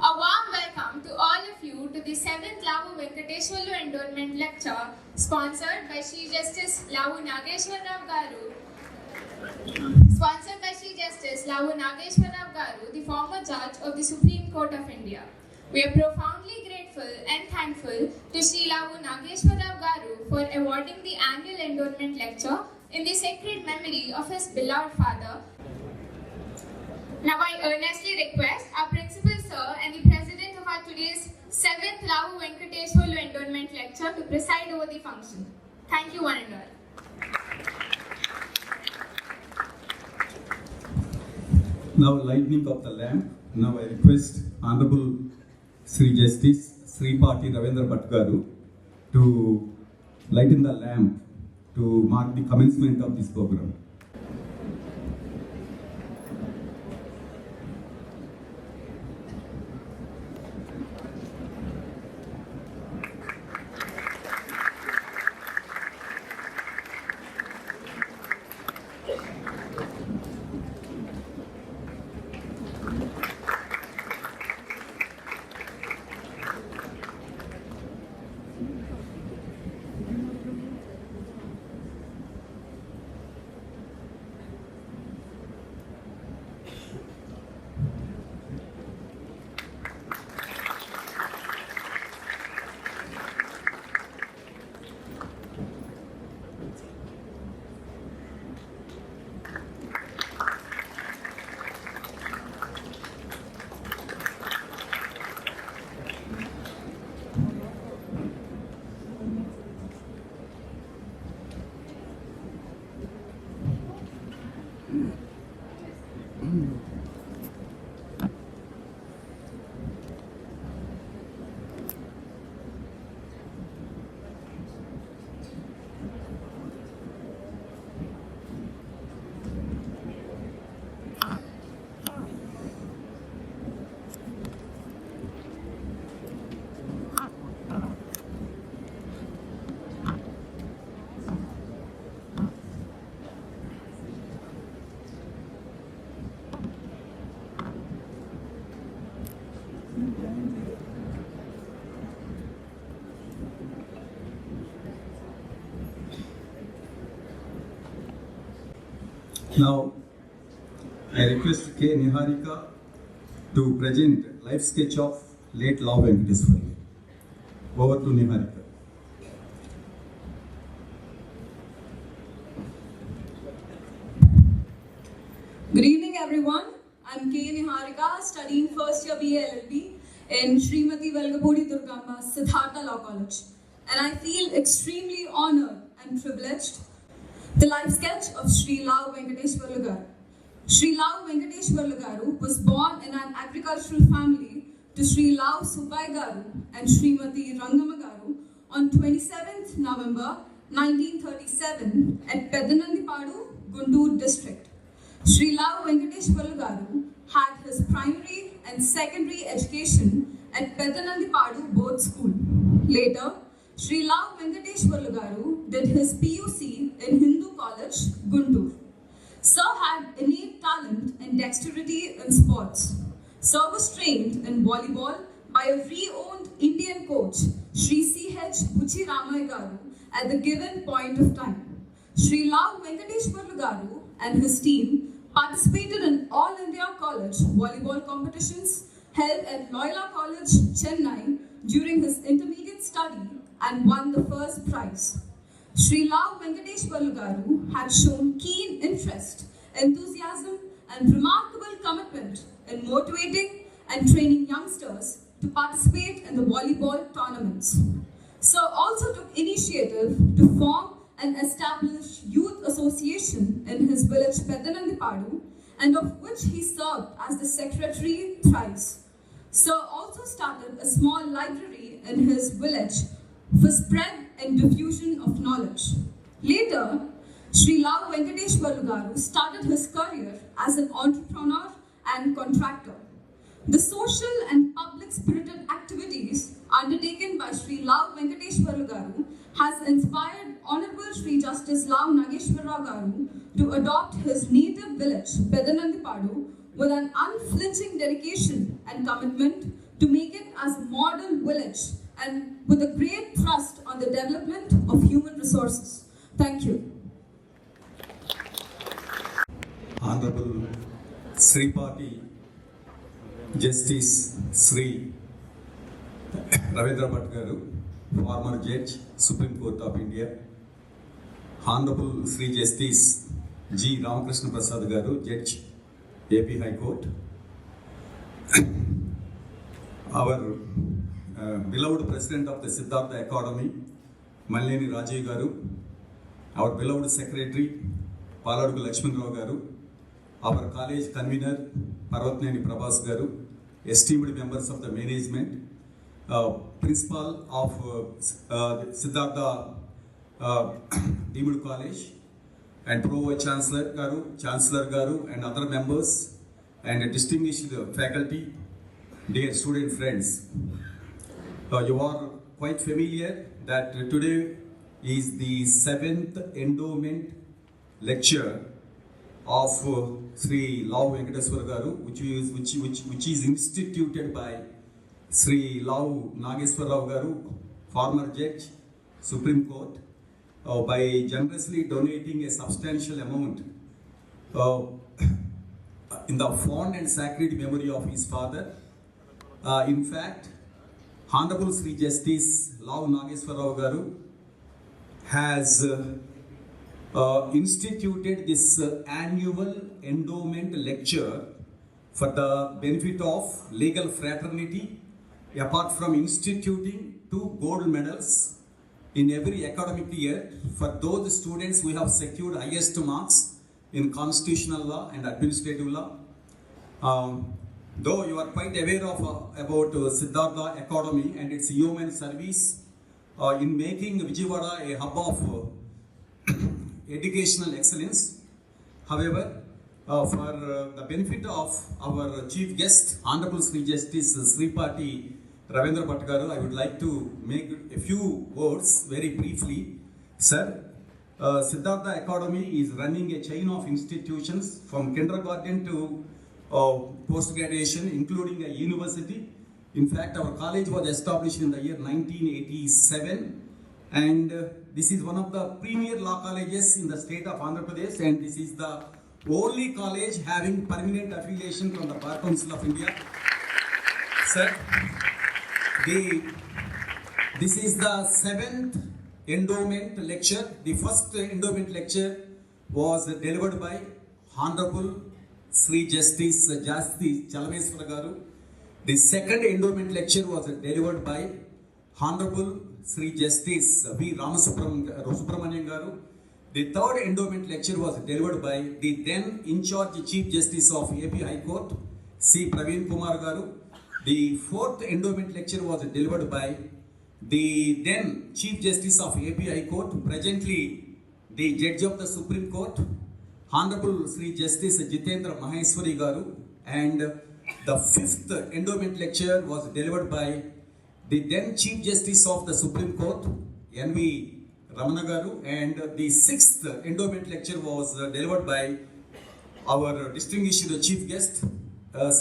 A warm welcome to all of you to the 7th Lavu Venkateswarlu Endowment Lecture sponsored by Sri Justice Lavu Garu, the former judge of the Supreme Court of India. We are profoundly grateful and thankful to Sri Lavu Garu for awarding the annual Endowment Lecture in the sacred memory of his beloved father. Now I earnestly request our Principal Sir and the President of our today's 7th Lavu Venkateswarlu Endowment Lecture to preside over the function. Thank you one and all. Now lighting of the lamp. Now I request Honorable Sri Justice Sri Pati Ravindra Bhatt Garu to lighten the lamp to mark the commencement of this program. Now, I request K. Niharika to present life sketch of late Lavu Venkateswarlu. Over to Niharika. Good evening, everyone. I'm K. Niharika, studying first year BA LLB in Srimati Velgapudi Durgamba, Siddhartha Law College. And I feel extremely honored and privileged the life sketch of Sri Lavu Venkateswarlu Garu. Sri Lavu Venkateswarlu Garu was born in an agricultural family to Sri Lavu Subbai Garu and Srimati Rangama Garu on 27th November 1937 at Pedanandipadu, Guntur district. Sri Lavu Venkateswarlu Garu had his primary and secondary education at Pedanandipadu Board School. Later, Sri Lavu Venkateswarlu Garu did his PUC in Hindu College, Guntur. Sir had innate talent and dexterity in sports. Sir was trained in volleyball by a re-owned Indian coach, Sri C.H. Buchi Ramaya Garu, at the given point of time. Sri Lavu Venkateswarlu Garu and his team participated in All India College volleyball competitions held at Loyola College, Chennai during his intermediate study and won the first prize. Sri Lavu Venkateswarlu Garu had shown keen interest, enthusiasm and remarkable commitment in motivating and training youngsters to participate in the volleyball tournaments. Sir also took initiative to form and establish youth association in his village Pedanandipadu, and of which he served as the secretary thrice. Sir also started a small library in his village for spread and diffusion of knowledge. Later, Sri Lavu Venkateswarlu Garu started his career as an entrepreneur and contractor. The social and public-spirited activities undertaken by Sri Lavu Venkateswarlu Garu has inspired Honorable Sri Justice Lavu Garu to adopt his native village, Pedanandipadu, with an unflinching dedication and commitment to make it as a model village and with a great thrust on the development of human resources. Thank you. Honorable Sri Party Justice Sri Ravindra Bhatt Garu, former Judge, Supreme Court of India. Honorable Sri Justice G. Ramakrishna Prasad Garu, Judge, AP High Court. Our beloved President of the Siddhartha Academy, Malini Rajiv Garu. Our beloved Secretary, Paladugu Lakshman Rao Garu. Our college convener, Parvatneni Prabhas Garu. Esteemed members of the management, Principal of Siddhartha Deemed College, and Pro Chancellor Garu, and other members, and distinguished faculty, dear student friends. You are quite familiar that today is the 7th endowment lecture of Sri Lavu Venkateswarlu Garu, which is instituted by Sri Lavu Nageswarlu Garu, former Judge, Supreme Court, by generously donating a substantial amount in the fond and sacred memory of his father. In fact, Honorable Sri Justice Lavu Nageswarlu Garu has instituted this annual endowment lecture for the benefit of legal fraternity, apart from instituting 2 gold medals in every academic year for those students who have secured highest marks in constitutional law and administrative law. Though you are quite aware of about Siddhartha Academy and its human service in making Vijayawada a hub of educational excellence. However, for the benefit of our chief guest, Honorable Sri Justice Sri Party Ravindra Bhatt Garu, I would like to make a few words very briefly. Sir, Siddhartha Academy is running a chain of institutions from kindergarten to post-graduation, including a university. In fact, our college was established in the year 1987, and this is one of the premier law colleges in the state of Andhra Pradesh, and this is the only college having permanent affiliation from the Bar Council of India. Sir, this is the 7th endowment lecture. The first endowment lecture was delivered by Honorable Sri Justice Chalameswara Garu. The second endowment lecture was delivered by Honorable Sri Justice V. Ramasubramanian Garu. The third endowment lecture was delivered by the then in-charge Chief Justice of AP High Court, C. Praveen Kumar Garu. The fourth endowment lecture was delivered by the then Chief Justice of AP High Court, presently the Judge of the Supreme Court, Honorable Sri Justice Jitendra Maheshwari Garu. And the fifth endowment lecture was delivered by the then Chief Justice of the Supreme Court, N.V. Ramana Garu. And the sixth endowment lecture was delivered by our distinguished chief guest,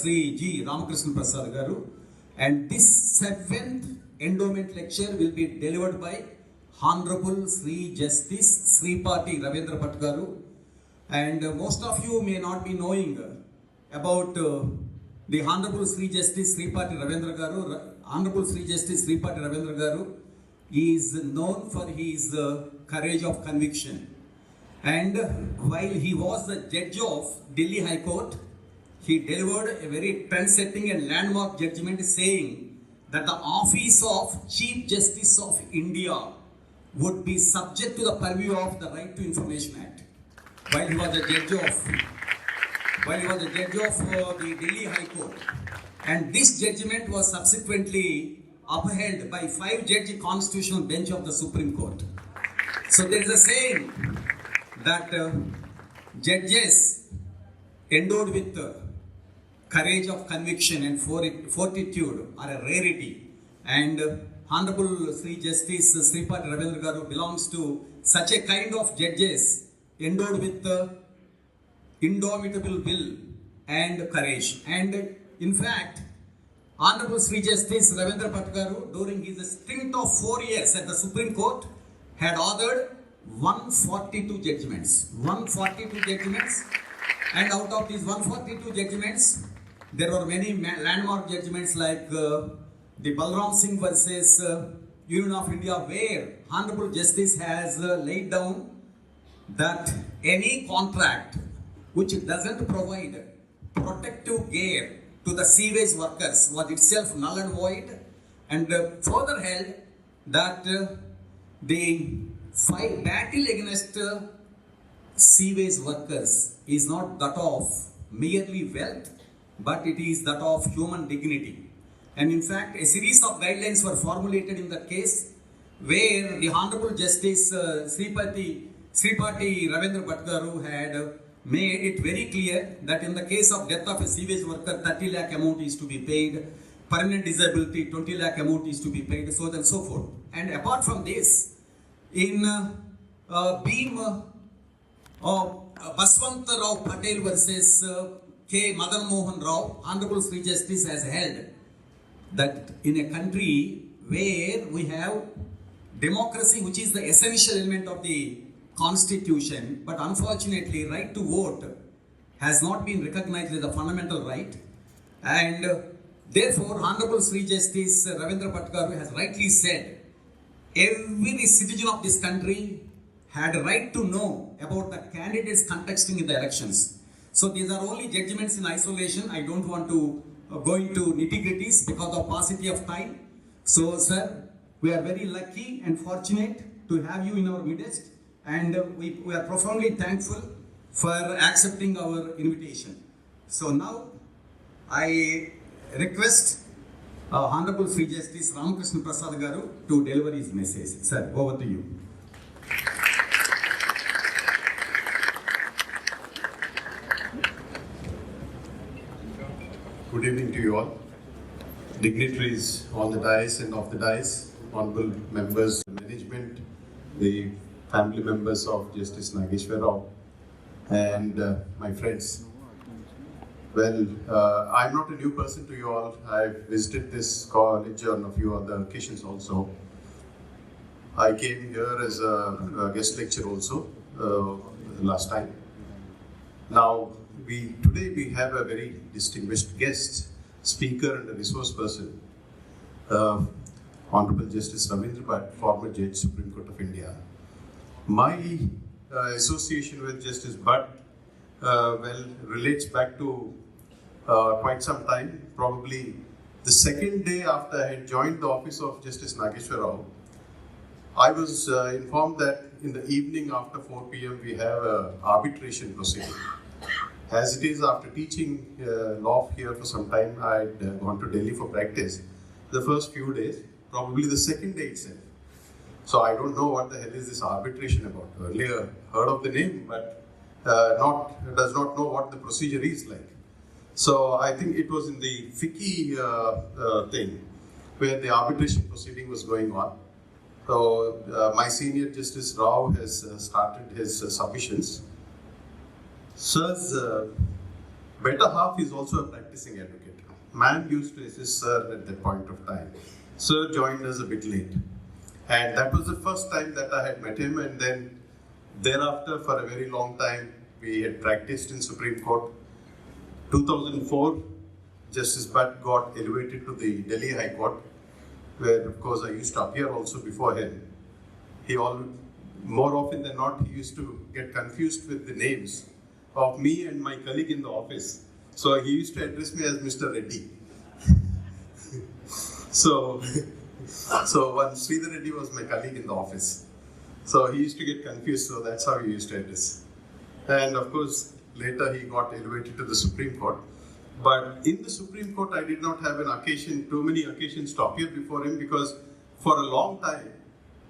Sri G. Ramakrishna Prasad Garu. And this seventh endowment lecture will be delivered by Honorable Sri Justice Sri Party Ravindra Bhatt Garu. And most of you may not be knowing about the Honorable Sri Justice Sri Party Ravindra Garu. Honorable Sri Justice Sri Party Ravindra Garu is known for his courage of conviction. And while he was the judge of Delhi High Court, he delivered a very trend-setting and landmark judgment saying that the office of Chief Justice of India would be subject to the purview of the Right to Information Act. While he was the judge of the Delhi High Court. And this judgment was subsequently upheld by 5-judge constitutional bench of the Supreme Court. So there is a saying that judges endowed with courage of conviction and fortitude are a rarity. And Honorable Sri Justice Sri Party Ravindra Garu belongs to such a kind of judges endowed with indomitable will and courage. And in fact, Honorable Sri Justice Ravindra Bhatt Garu, during his stint of 4 years at the Supreme Court, had authored 142 judgments. 142 judgments. And out of these 142 judgments, there were many landmark judgments like the Balram Singh versus Union of India, where Honorable Justice has laid down that any contract which doesn't provide protective gear to the sewage workers was itself null and void, and further held that the battle against sewage workers is not that of merely wealth, but it is that of human dignity. And in fact, a series of guidelines were formulated in the case where the Honorable Justice Sripati Ravindra Bhatt Garu had made it very clear that in the case of death of a sewage worker, 30 lakh amount is to be paid, permanent disability, 20 lakh amount is to be paid, so on and so forth. And apart from this, in Beam Baswant Rao Patel versus K. Madan Mohan Rao, Honorable Sri Justice has held that in a country where we have democracy, which is the essential element of the constitution, but unfortunately right to vote has not been recognized as a fundamental right, and therefore Honorable Sri Justice Ravindra Bhatt Garu has rightly said every citizen of this country had a right to know about the candidates contesting in the elections. So these are only judgments in isolation. I don't want to go into nitty-gritties because of paucity of time. So sir, we are very lucky and fortunate to have you in our midst, and we are profoundly thankful for accepting our invitation. So now I request Honorable Sri Justice Ramakrishna Prasad Garu to deliver his message. Sir, over to you. Good evening to you all. Dignitaries on the dais and off the dais, honorable members, management, the family members of Justice Nageshwar Rao, and my friends. Well, I'm not a new person to you all. I've visited this college on a few other occasions also. I came here as a guest lecturer also last time. Now, today we have a very distinguished guest, speaker and a resource person, Honorable Justice Ravindra Bhatt, former Judge, Supreme Court of India. My association with Justice Bhatt relates back to quite some time, probably the second day after I had joined the office of Justice Nageshwar Rao. I was informed that in the evening after 4 p.m. we have an arbitration proceeding. As it is, after teaching law here for some time, I had gone to Delhi for practice. The first few days, probably the second day itself. So I don't know what the hell is this arbitration about. Earlier heard of the name, but does not know what the procedure is like. So I think it was in the FICCI thing where the arbitration proceeding was going on. So my senior Justice Rao has started his submissions. Sir's better half is also a practicing advocate. Man used to assist Sir at that point of time. Sir joined us a bit late. And that was the first time that I had met him, and then thereafter for a very long time we had practiced in Supreme Court. 2004, Justice Bhatt got elevated to the Delhi High Court, where of course I used to appear also before him. More often than not, he used to get confused with the names of me and my colleague in the office. So he used to address me as Mr. Reddy. So one Sridhar Reddy was my colleague in the office. So he used to get confused, so that's how he used to address. And of course, later he got elevated to the Supreme Court. But in the Supreme Court, I did not have too many occasions to appear before him, because for a long time,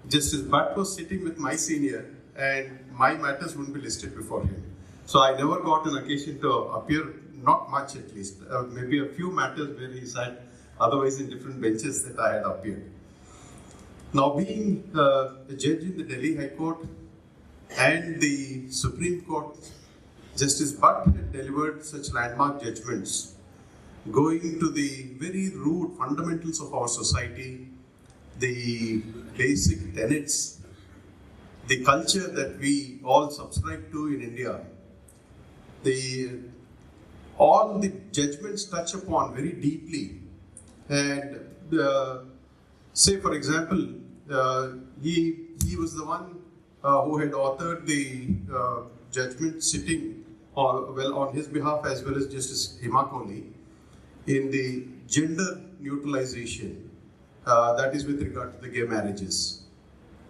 Justice Bhatt was sitting with my senior and my matters wouldn't be listed before him. So I never got an occasion to appear, not much at least, maybe a few matters where he sat, otherwise in different benches that I had appeared. Now being a judge in the Delhi High Court and the Supreme Court, Justice Bhatt had delivered such landmark judgments going to the very root fundamentals of our society, the basic tenets, the culture that we all subscribe to in India. All the judgments touch upon very deeply. And say, for example, he was the one who had authored the judgment sitting on his behalf, as well as Justice Hema Kohli, in the gender neutralization, that is with regard to the gay marriages.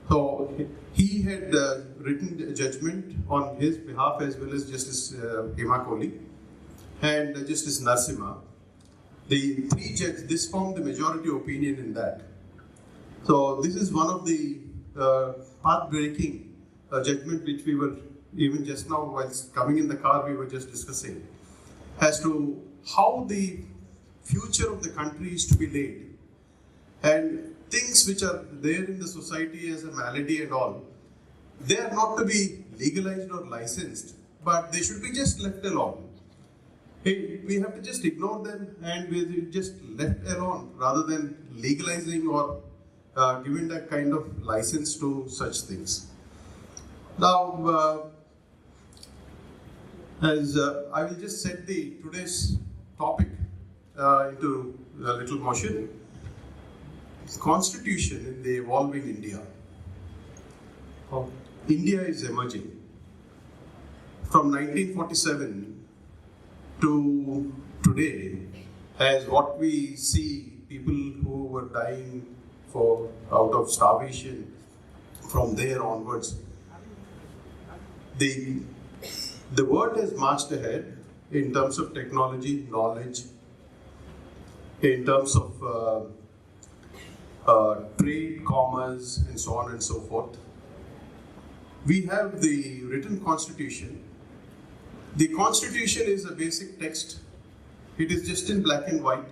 So he had written a judgment on his behalf, as well as Justice Hema Kohli and Justice Narasimha. The three judges, this formed the majority opinion in that. So this is one of the path-breaking judgment which we were, even just now while coming in the car, we were just discussing, as to how the future of the country is to be laid. And things which are there in the society as a malady and all, they are not to be legalized or licensed, but they should be just left alone. We have to just ignore them and we just left alone rather than legalizing or giving that kind of license to such things. Now, as I will just set today's topic into a little motion. Constitution in the evolving India. India is emerging. From 1947 to today, as what we see, people who were dying out of starvation, from there onwards, the world has marched ahead in terms of technology, knowledge, in terms of trade, commerce, and so on and so forth. We have the written constitution. The constitution is a basic text. It is just in black and white.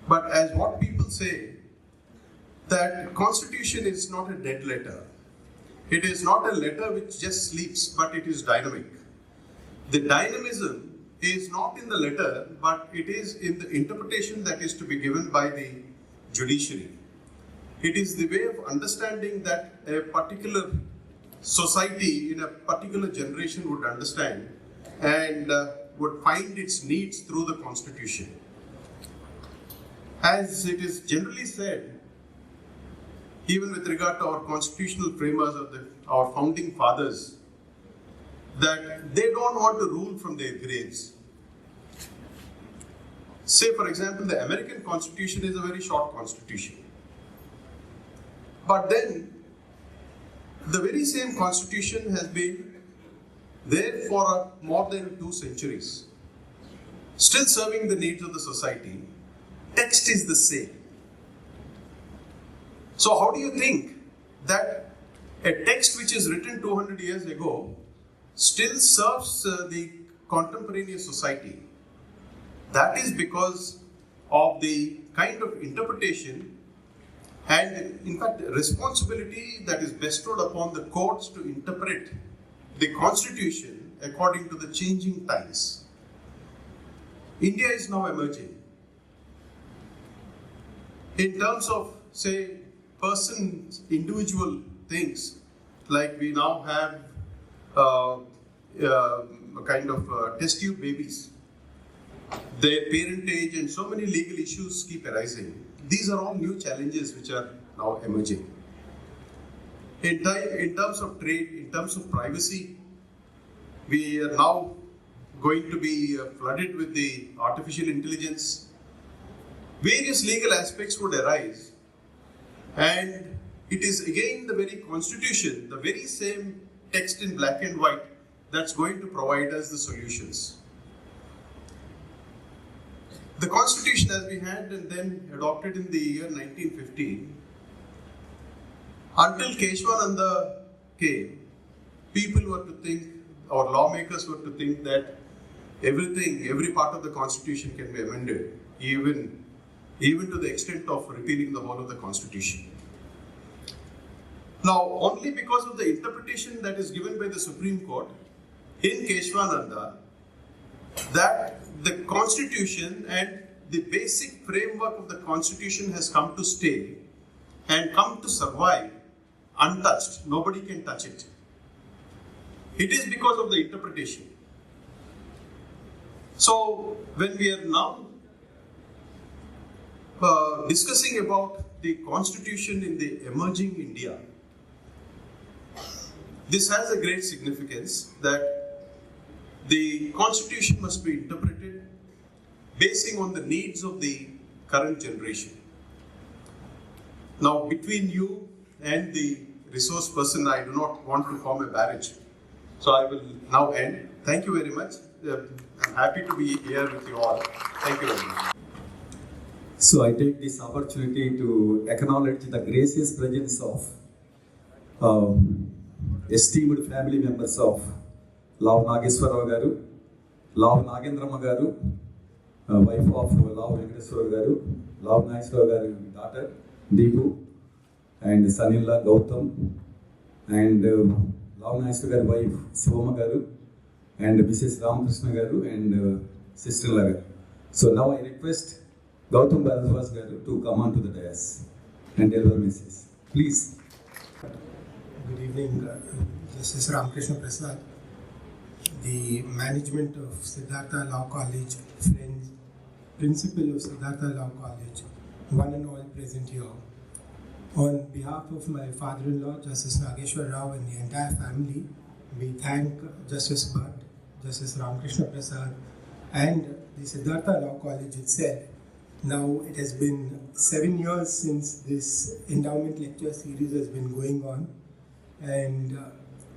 But as what people say, that constitution is not a dead letter. It is not a letter which just sleeps, but it is dynamic. The dynamism is not in the letter, but it is in the interpretation that is to be given by the judiciary. It is the way of understanding that a particular society in a particular generation would understand and would find its needs through the constitution. As it is generally said, even with regard to our constitutional framers or our founding fathers, that they don't want to rule from their graves. Say, for example, the American Constitution is a very short constitution. But then, the very same constitution has been there for more than 2 centuries, still serving the needs of the society. Text is the same. So how do you think that a text which is written 200 years ago still serves the contemporaneous society? That is because of the kind of interpretation and, in fact, responsibility that is bestowed upon the courts to interpret the constitution according to the changing times. India is now emerging. In terms of, say, individual things, like we now have a kind of test tube babies, their parentage and so many legal issues keep arising. These are all new challenges which are now emerging. In terms of trade, in terms of privacy, we are now going to be flooded with the artificial intelligence. Various legal aspects would arise, and it is again the very constitution, the very same text in black and white, that's going to provide us the solutions. The constitution as we had and then adopted in the year 1915, until Keshwananda came, people were to think, or lawmakers were to think, that every part of the constitution can be amended, even to the extent of repealing the whole of the constitution. Now, only because of the interpretation that is given by the Supreme Court in Keshwananda, that the Constitution and the basic framework of the Constitution has come to stay and come to survive untouched. Nobody can touch it. It is because of the interpretation. So, when we are now discussing about the Constitution in the emerging India, this has a great significance that the Constitution must be interpreted basing on the needs of the current generation. Now, between you and the resource person, I do not want to form a barrage. So I will now end. Thank you very much. I'm happy to be here with you all. Thank you very much. So I take this opportunity to acknowledge the gracious presence of esteemed family members of Lavu Nageswarlu garu, Lavu Nagendrama garu, wife of Lavu Venkateswarlu garu, Lavu Nageswarlu garu daughter Deepu, and son-in-law Gautam, and Lavu Nageswarlu garu wife Shivama garu, and Mrs. Ramakrishna garu, and sister-in-law garu. So now I request Gautam Bharadwaj garu to come on to the dais and deliver message. Please. Good evening, Justice Ramakrishna Prasad, the management of Siddhartha Law College, friends, principal of Siddhartha Law College, one and all present here. On behalf of my father-in-law, Justice Nageshwar Rao, and the entire family, we thank Justice Bhatt, Justice Ramakrishna Prasad, and the Siddhartha Law College itself. Now it has been 7 years since this endowment lecture series has been going on, and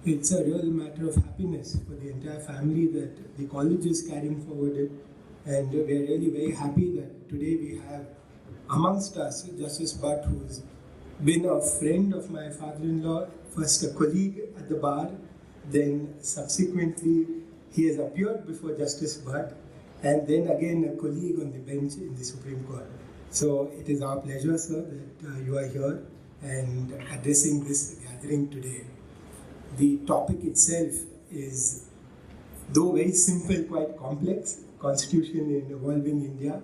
it's a real matter of happiness for the entire family that the college is carrying forward it, and we are really very happy that today we have amongst us Justice Bhatt, who's been a friend of my father-in-law, first a colleague at the bar, then subsequently he has appeared before Justice Bhatt, and then again a colleague on the bench in the Supreme Court. So it is our pleasure, sir, that you are here and addressing this gathering today. The topic itself is, though very simple, quite complex, Constitution in Evolving India,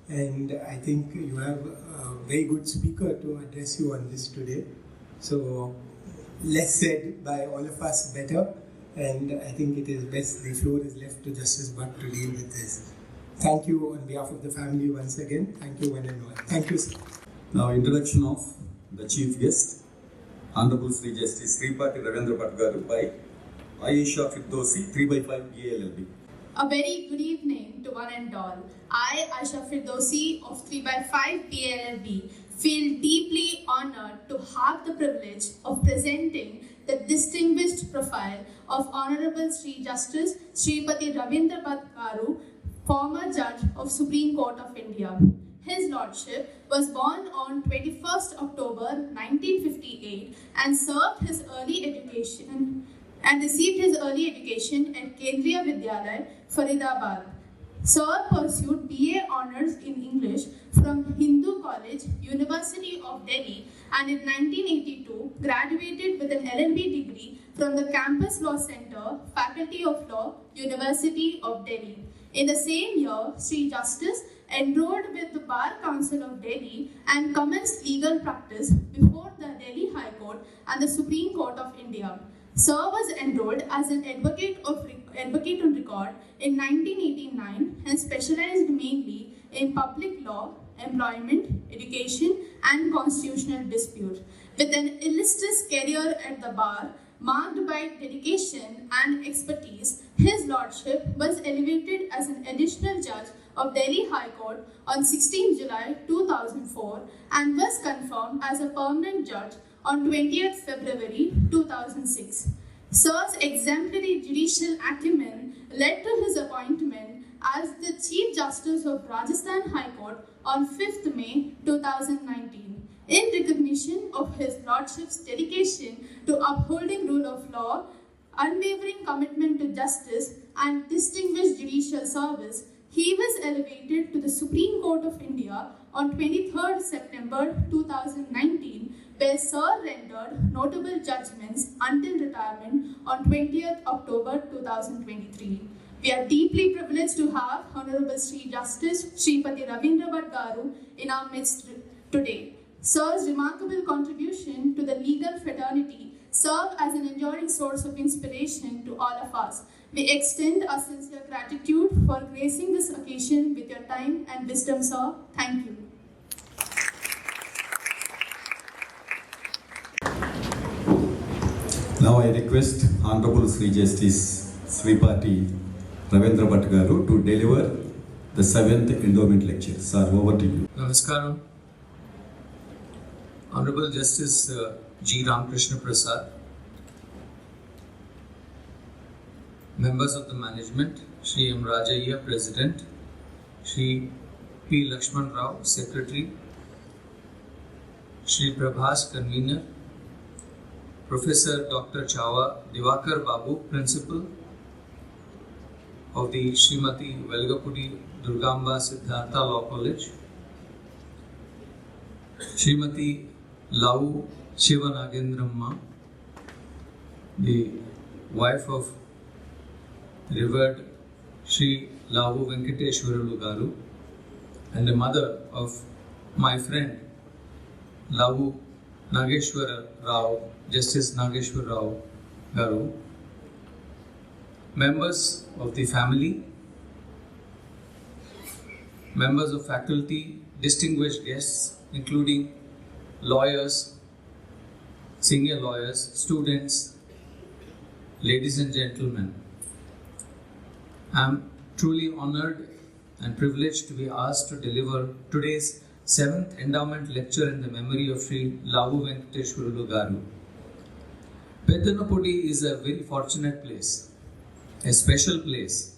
and I think you have a very good speaker to address you on this today. So less said by all of us better, and I think it is best the floor is left to Justice Bhatt to deal with this. Thank you on behalf of the family once again. Thank you one and all. Thank you, sir. Now introduction of the chief guest, Honorable Sri Justice Sripati Ravindra Bhatt garu by Ayesha Firdausi, 3/5 BALLB. A very good evening to one and all. I, Aisha Firdausi of 3/5 BLLB, feel deeply honored to have the privilege of presenting the distinguished profile of Honorable Sri Justice Sripati Ravindra Bhatt garu, former Judge of Supreme Court of India. His Lordship was born on 21st October 1958 and served his early education and received his early education at Kendriya Vidyalaya, Faridabad. Sir pursued BA Honours in English from Hindu College, University of Delhi, and in 1982 graduated with an LLB degree from the Campus Law Centre, Faculty of Law, University of Delhi. In the same year, Sri Justice enrolled with the Bar Council of Delhi and commenced legal practice before the Delhi High Court and the Supreme Court of India. Sir was enrolled as an advocate on record in 1989 and specialized mainly in public law, employment, education, and constitutional dispute. With an illustrious career at the bar, marked by dedication and expertise, his Lordship was elevated as an additional judge of Delhi High Court on 16 July 2004 and was confirmed as a permanent judge on 20th February 2006. Sir's exemplary judicial acumen led to his appointment as the Chief Justice of Rajasthan High Court on 5th May 2019. In recognition of his Lordship's dedication to upholding rule of law, unwavering commitment to justice, and distinguished judicial service, he was elevated to the Supreme Court of India on 23rd September 2019, where Sir rendered notable judgments until retirement on 20th October 2023. We are deeply privileged to have Honorable Sri Justice Shripati Ravindra Bhatt Garu in our midst today. Sir's remarkable contribution to the legal fraternity serve as an enduring source of inspiration to all of us. We extend our sincere gratitude for gracing this occasion with your time and wisdom, sir. Thank you. Now I request Honorable Sri Justice Sripati Ravindra Bhatt Garu to deliver the 7th Endowment Lecture. Sir, over to you. Namaskaram. Honorable Justice G. Ramakrishna Prasad, members of the management, Shri M. Rajaiya, President, Shri P. Lakshman Rao, Secretary, Shri Prabhas, Convener, Professor Dr. Chawa Divakar Babu, Principal of the Srimati Velgapudi Durgamba Siddhartha Law College, Srimati Lavu Shivanagendramma, the wife of revered Sri Lavu Venkateswarlu Garu, and the mother of my friend Lavu Nageshwara Rao, Justice Nageshwar Rao Garu, members of the family, members of faculty, distinguished guests, including lawyers, senior lawyers, students, ladies and gentlemen. I am truly honored and privileged to be asked to deliver today's 7th Endowment Lecture in the memory of Sri Lavu Venkateswarlu Garu. Pedanapudi is a very fortunate place, a special place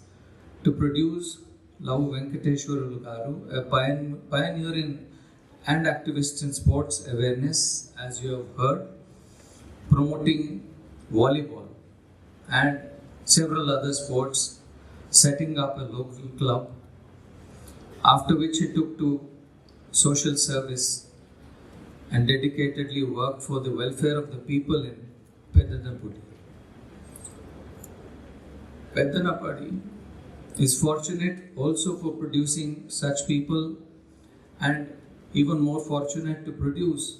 to produce Lavu Venkateswarlu Garu, a pioneer in and activist in sports awareness, as you have heard, promoting volleyball and several other sports, setting up a local club, after which he took to social service and dedicatedly worked for the welfare of the people in Pedanapudi. Pedanapudi is fortunate also for producing such people, and even more fortunate to produce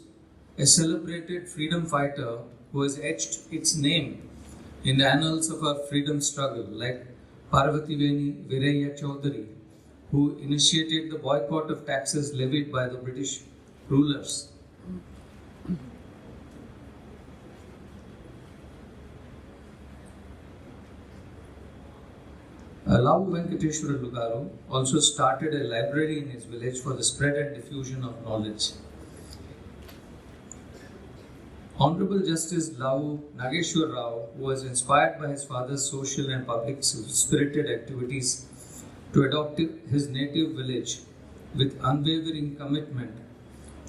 a celebrated freedom fighter who has etched its name in the annals of our freedom struggle, like Parvativeni Viraya Chaudhary, who initiated the boycott of taxes levied by the British rulers. Lavu Venkateswarlu Garu also started a library in his village for the spread and diffusion of knowledge. Honorable Justice Lavu Nageshwar Rao, who was inspired by his father's social and public spirited activities to adopt his native village with unwavering commitment,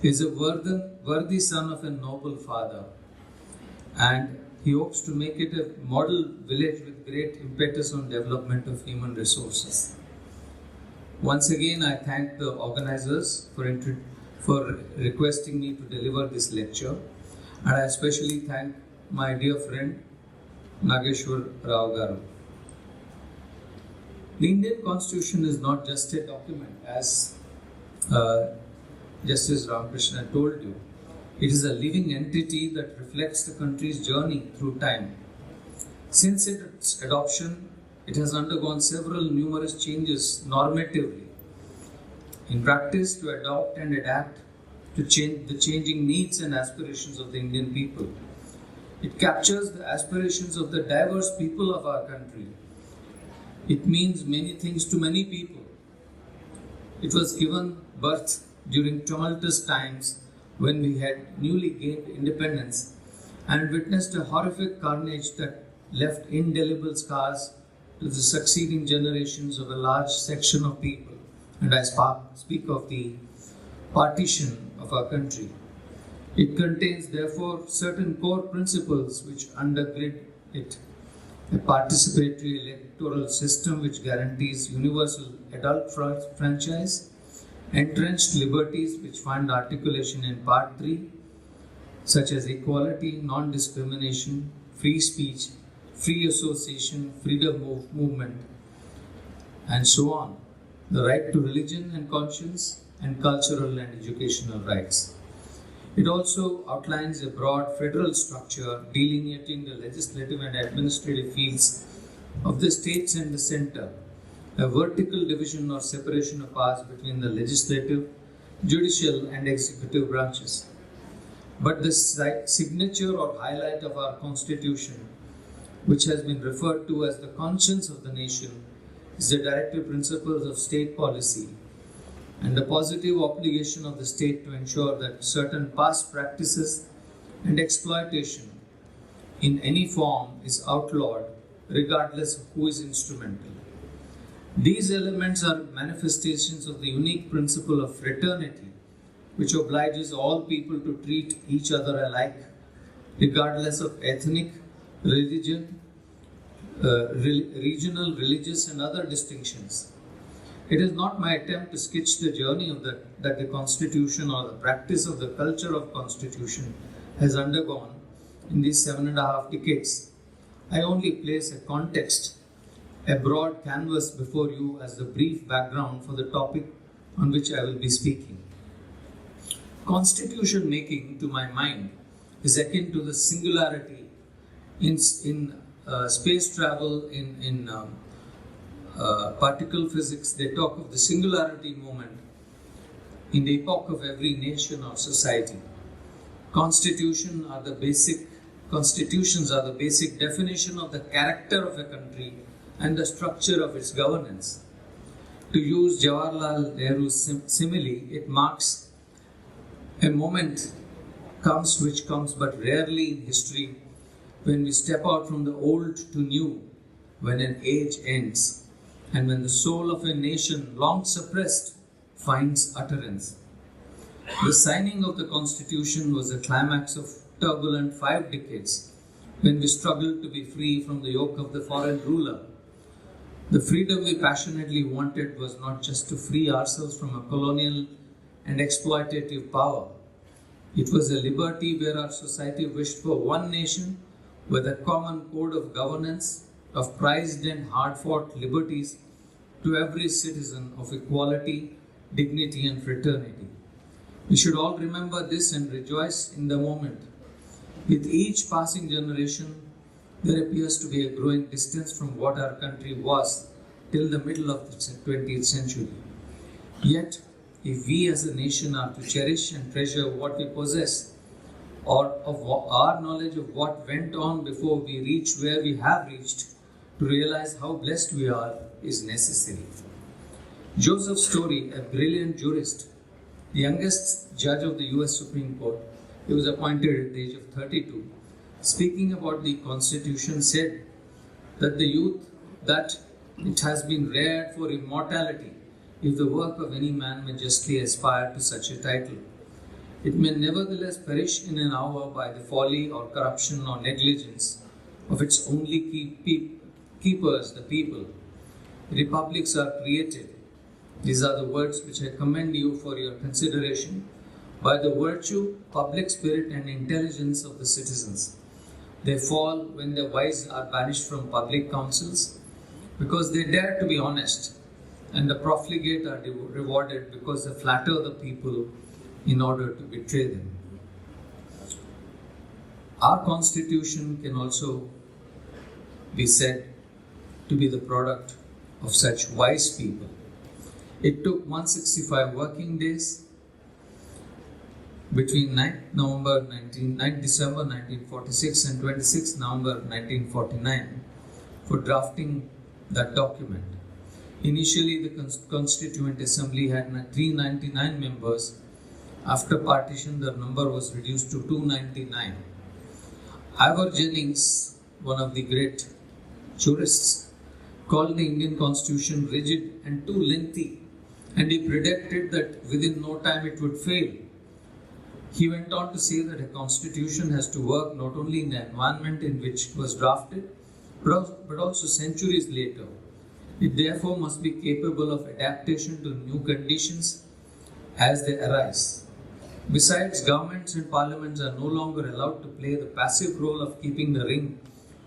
is a worthy son of a noble father, and he hopes to make it a model village with great impetus on development of human resources. Once again, I thank the organizers for requesting me to deliver this lecture, and I especially thank my dear friend Nageshwar Rao Garu. The Indian Constitution is not just a document, as Justice Ramakrishna told you. It is a living entity that reflects the country's journey through time. Since its adoption, it has undergone several numerous changes normatively. In practice, to adopt and adapt to the changing needs and aspirations of the Indian people. It captures the aspirations of the diverse people of our country. It means many things to many people. It was given birth during tumultuous times when we had newly gained independence and witnessed a horrific carnage that left indelible scars to the succeeding generations of a large section of people. And I speak of the partition of our country. It contains, therefore, certain core principles which undergird it. A participatory electoral system which guarantees universal adult franchise, entrenched liberties which find articulation in Part 3, such as equality, non-discrimination, free speech, free association, freedom of movement, and so on, the right to religion and conscience, and cultural and educational rights. It also outlines a broad federal structure delineating the legislative and administrative fields of the states and the center, a vertical division or separation of powers between the legislative, judicial, and executive branches. But the signature or highlight of our Constitution, which has been referred to as the conscience of the nation, is the directive principles of state policy and the positive obligation of the state to ensure that certain past practices and exploitation in any form is outlawed regardless of who is instrumental. These elements are manifestations of the unique principle of fraternity, which obliges all people to treat each other alike, regardless of ethnic, religion, regional, religious, and other distinctions. It is not my attempt to sketch the journey that the Constitution or the practice of the culture of Constitution has undergone in these 7.5 decades. I only place a context, a broad canvas before you as the brief background for the topic on which I will be speaking. Constitution making, to my mind, is akin to the singularity in space travel, in particle physics. They talk of the singularity moment in the epoch of every nation or society. Constitutions are the basic definition of the character of a country and the structure of its governance. To use Jawaharlal Nehru's simile, it marks a moment which comes but rarely in history, when we step out from the old to new, when an age ends, and when the soul of a nation long suppressed finds utterance. The signing of the Constitution was the climax of turbulent 5 decades, when we struggled to be free from the yoke of the foreign ruler. The freedom we passionately wanted was not just to free ourselves from a colonial and exploitative power. It was a liberty where our society wished for one nation with a common code of governance, of prized and hard-fought liberties to every citizen, of equality, dignity, and fraternity. We should all remember this and rejoice in the moment. With each passing generation, there appears to be a growing distance from what our country was till the middle of the 20th century. Yet, if we as a nation are to cherish and treasure what we possess, or of our knowledge of what went on before we reach where we have reached, to realize how blessed we are is necessary. Joseph Story, a brilliant jurist, the youngest judge of the US Supreme Court, he was appointed at the age of 32, speaking about the Constitution, said that it has been reared for immortality, if the work of any man may justly aspire to such a title. It may nevertheless perish in an hour by the folly or corruption or negligence of its only keepers, the people. Republics are created. These are the words which I commend you for your consideration by the virtue, public spirit, and intelligence of the citizens. They fall when the wise are banished from public councils because they dare to be honest, and the profligate are rewarded because they flatter the people in order to betray them. Our Constitution can also be said to be the product of such wise people. It took 165 working days between 9 December 1946 and 26 November 1949 for drafting that document. Initially, the Constituent Assembly had 399 members. After partition, the number was reduced to 299. Ivor Jennings, one of the great jurists, called the Indian Constitution rigid and too lengthy, and he predicted that within no time it would fail. He went on to say that a constitution has to work not only in the environment in which it was drafted, but also centuries later. It therefore must be capable of adaptation to new conditions as they arise. Besides, governments and parliaments are no longer allowed to play the passive role of keeping the ring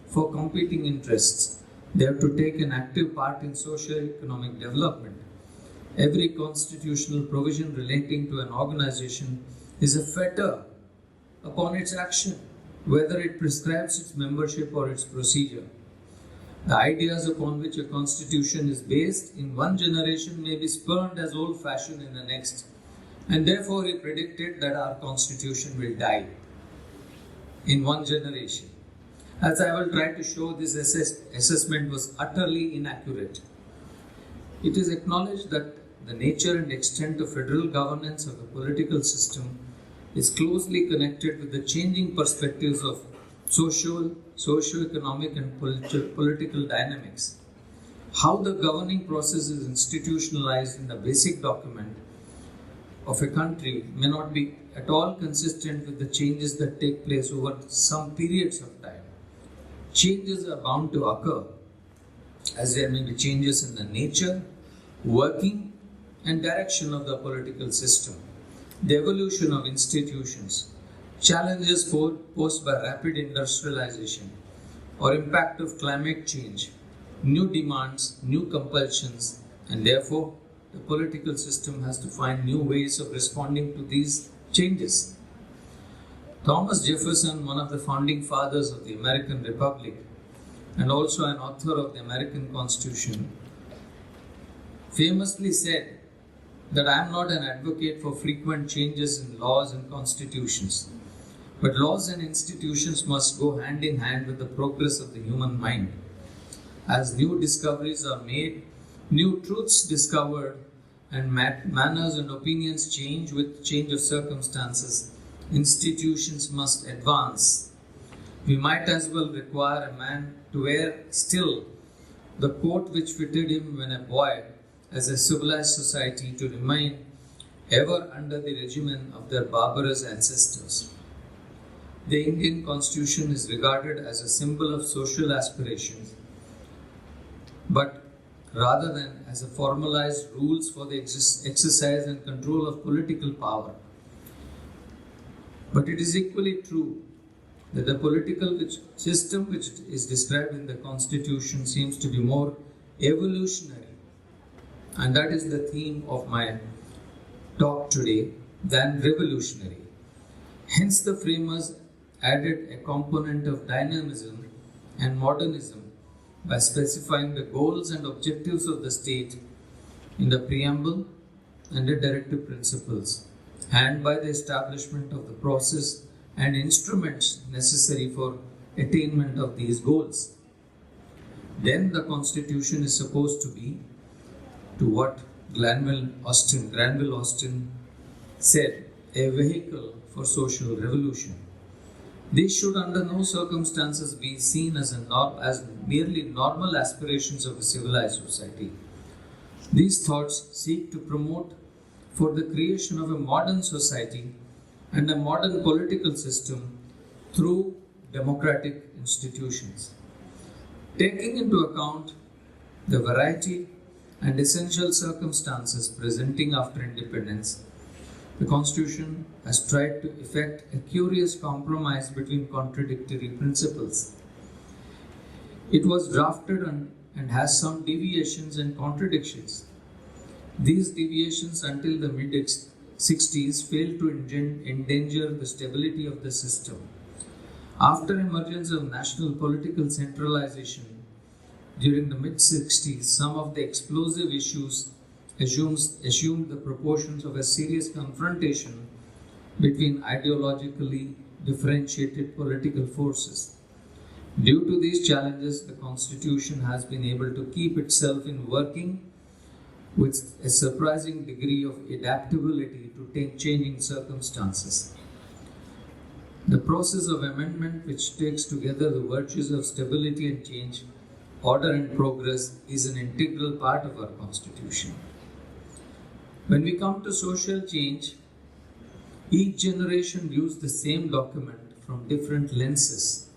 for competing interests, They have to take an active part in socio-economic development. Every constitutional provision relating to an organization is a fetter upon its action, whether it prescribes its membership or its procedure. The ideas upon which a constitution is based in one generation may be spurned as old-fashioned in the next, and therefore he predicted that our constitution will die in one generation. As I will try to show, this assessment was utterly inaccurate. It is acknowledged that the nature and extent of federal governance of the political system is closely connected with the changing perspectives of socio-economic and political dynamics. How the governing process is institutionalized in the basic document of a country may not be at all consistent with the changes that take place over some periods of time. Changes are bound to occur, as there may be changes in the nature, working, and direction of the political system, the evolution of institutions, challenges posed by rapid industrialization or impact of climate change, new demands, new compulsions, and therefore the political system has to find new ways of responding to these changes. Thomas Jefferson, one of the founding fathers of the American Republic and also an author of the American Constitution, famously said that I am not an advocate for frequent changes in laws and constitutions, but laws and institutions must go hand in hand with the progress of the human mind. As new discoveries are made, new truths discovered, and manners and opinions change with change of circumstances, institutions must advance. We might as well require a man to wear still the coat which fitted him when a boy, as a civilized society, to remain ever under the regimen of their barbarous ancestors. The Indian Constitution is regarded as a symbol of social aspirations, but rather than as a formalized rules for the exercise and control of political power. But it is equally true that the political system which is described in the Constitution seems to be more evolutionary. And that is the theme of my talk today, than revolutionary. Hence the framers added a component of dynamism and modernism by specifying the goals and objectives of the state in the preamble and the directive principles, and by the establishment of the process and instruments necessary for attainment of these goals. Then the Constitution is supposed to be, to what Granville Austin said, a vehicle for social revolution. These should under no circumstances be seen as merely normal aspirations of a civilized society. These thoughts seek to promote for the creation of a modern society and a modern political system through democratic institutions. Taking into account the variety and essential circumstances presenting after independence, the Constitution has tried to effect a curious compromise between contradictory principles. It was drafted and has some deviations and contradictions. These deviations until the mid-60s failed to endanger the stability of the system. After emergence of national political centralization during the mid-60s, some of the explosive issues assumed the proportions of a serious confrontation between ideologically differentiated political forces. Due to these challenges, the Constitution has been able to keep itself in working with a surprising degree of adaptability to changing circumstances. The process of amendment, which takes together the virtues of stability and change, order and progress, is an integral part of our Constitution. When we come to social change, each generation views the same document from different lenses.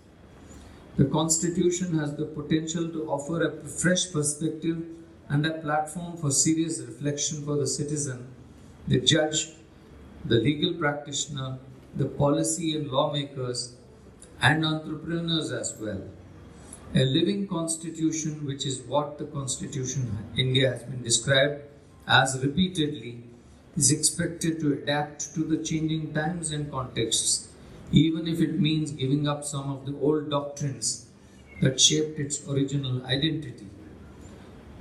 The Constitution has the potential to offer a fresh perspective and a platform for serious reflection for the citizen, the judge, the legal practitioner, the policy and lawmakers, and entrepreneurs as well. A living constitution, which is what the Constitution India has been described as repeatedly, is expected to adapt to the changing times and contexts, even if it means giving up some of the old doctrines that shaped its original identity.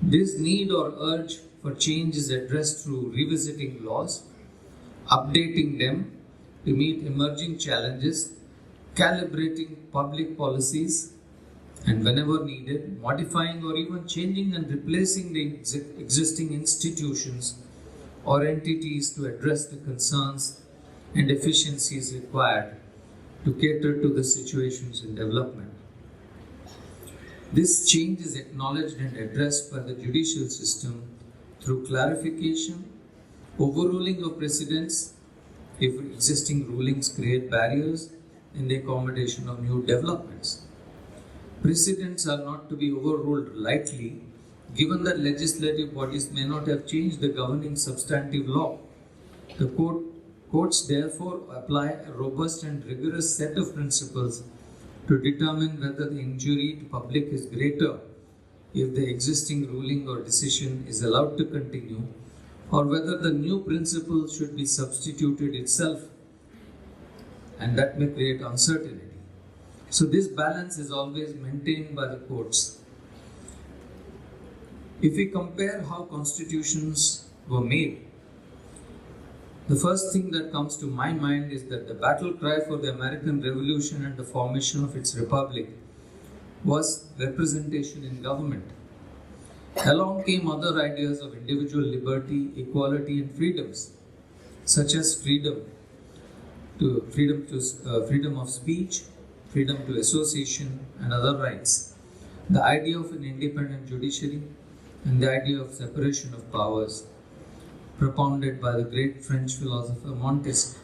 This need or urge for change is addressed through revisiting laws, updating them to meet emerging challenges, calibrating public policies, and whenever needed, modifying or even changing and replacing the existing institutions or entities to address the concerns and deficiencies required to cater to the situations in development. This change is acknowledged and addressed by the judicial system through clarification, overruling of precedents if existing rulings create barriers in the accommodation of new developments. Precedents are not to be overruled lightly, given that legislative bodies may not have changed the governing substantive law. The courts therefore apply a robust and rigorous set of principles to determine whether the injury to public is greater if the existing ruling or decision is allowed to continue, or whether the new principle should be substituted itself, and that may create uncertainty. So this balance is always maintained by the courts. If we compare how constitutions were made, the first thing that comes to my mind is that the battle cry for the American Revolution and the formation of its republic was representation in government. Along came other ideas of individual liberty, equality, and freedoms, such as freedom of speech, freedom to association, and other rights. The idea of an independent judiciary and the idea of separation of powers, propounded by the great French philosopher Montesquieu.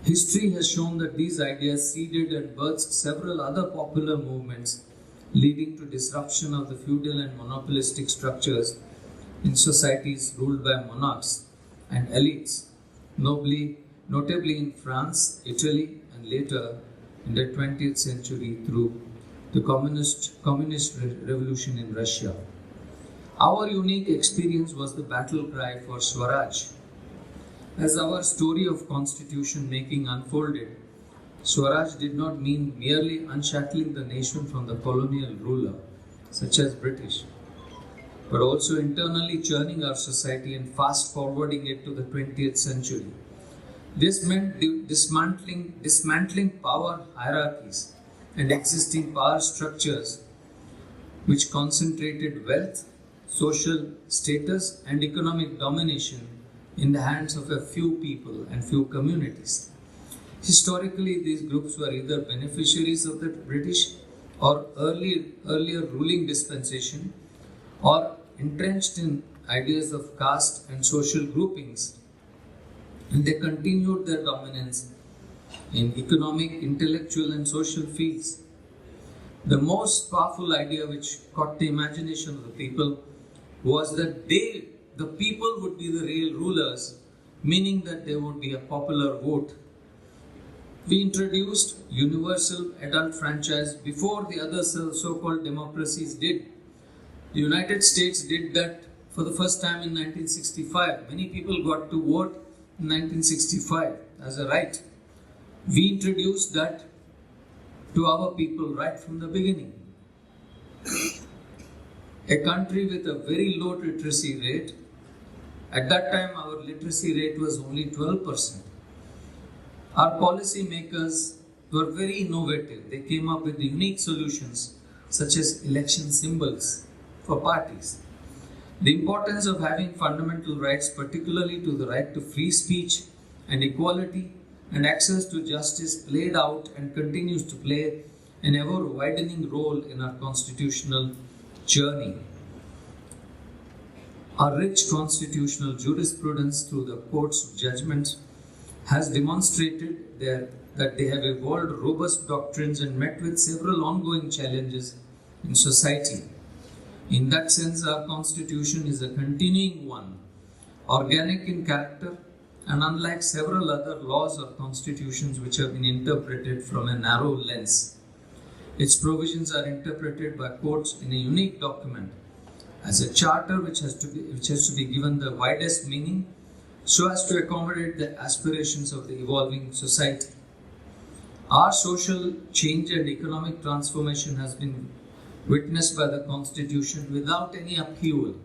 History has shown that these ideas seeded and birthed several other popular movements, leading to disruption of the feudal and monopolistic structures in societies ruled by monarchs and elites, notably in France, Italy, and later in the 20th century through the communist revolution in Russia. Our unique experience was the battle cry for Swaraj. As our story of constitution making unfolded, Swaraj did not mean merely unshackling the nation from the colonial ruler, such as British, but also internally churning our society and fast forwarding it to the 20th century. This meant dismantling power hierarchies and existing power structures which concentrated wealth, social status, and economic domination in the hands of a few people and few communities. Historically, these groups were either beneficiaries of the British or earlier ruling dispensation, or entrenched in ideas of caste and social groupings, and they continued their dominance in economic, intellectual, and social fields. The most powerful idea which caught the imagination of the people was that the people would be the real rulers, meaning that there would be a popular vote. We introduced universal adult franchise before the other so-called democracies did. The United States did that for the first time in 1965. Many people got to vote in 1965 as a right. We introduced that to our people right from the beginning. A country with a very low literacy rate. At that time, our literacy rate was only 12%. Our policy makers were very innovative. They came up with unique solutions, such as election symbols for parties. The importance of having fundamental rights, particularly to the right to free speech and equality and access to justice, played out and continues to play an ever-widening role in our constitutional journey. Our rich constitutional jurisprudence through the courts of judgment has demonstrated that they have evolved robust doctrines and met with several ongoing challenges in society. In that sense, our constitution is a continuing one, organic in character, and unlike several other laws or constitutions which have been interpreted from a narrow lens. Its provisions are interpreted by courts in a unique document as a charter which has to be given the widest meaning so as to accommodate the aspirations of the evolving society. Our social change and economic transformation has been witnessed by the Constitution without any upheaval.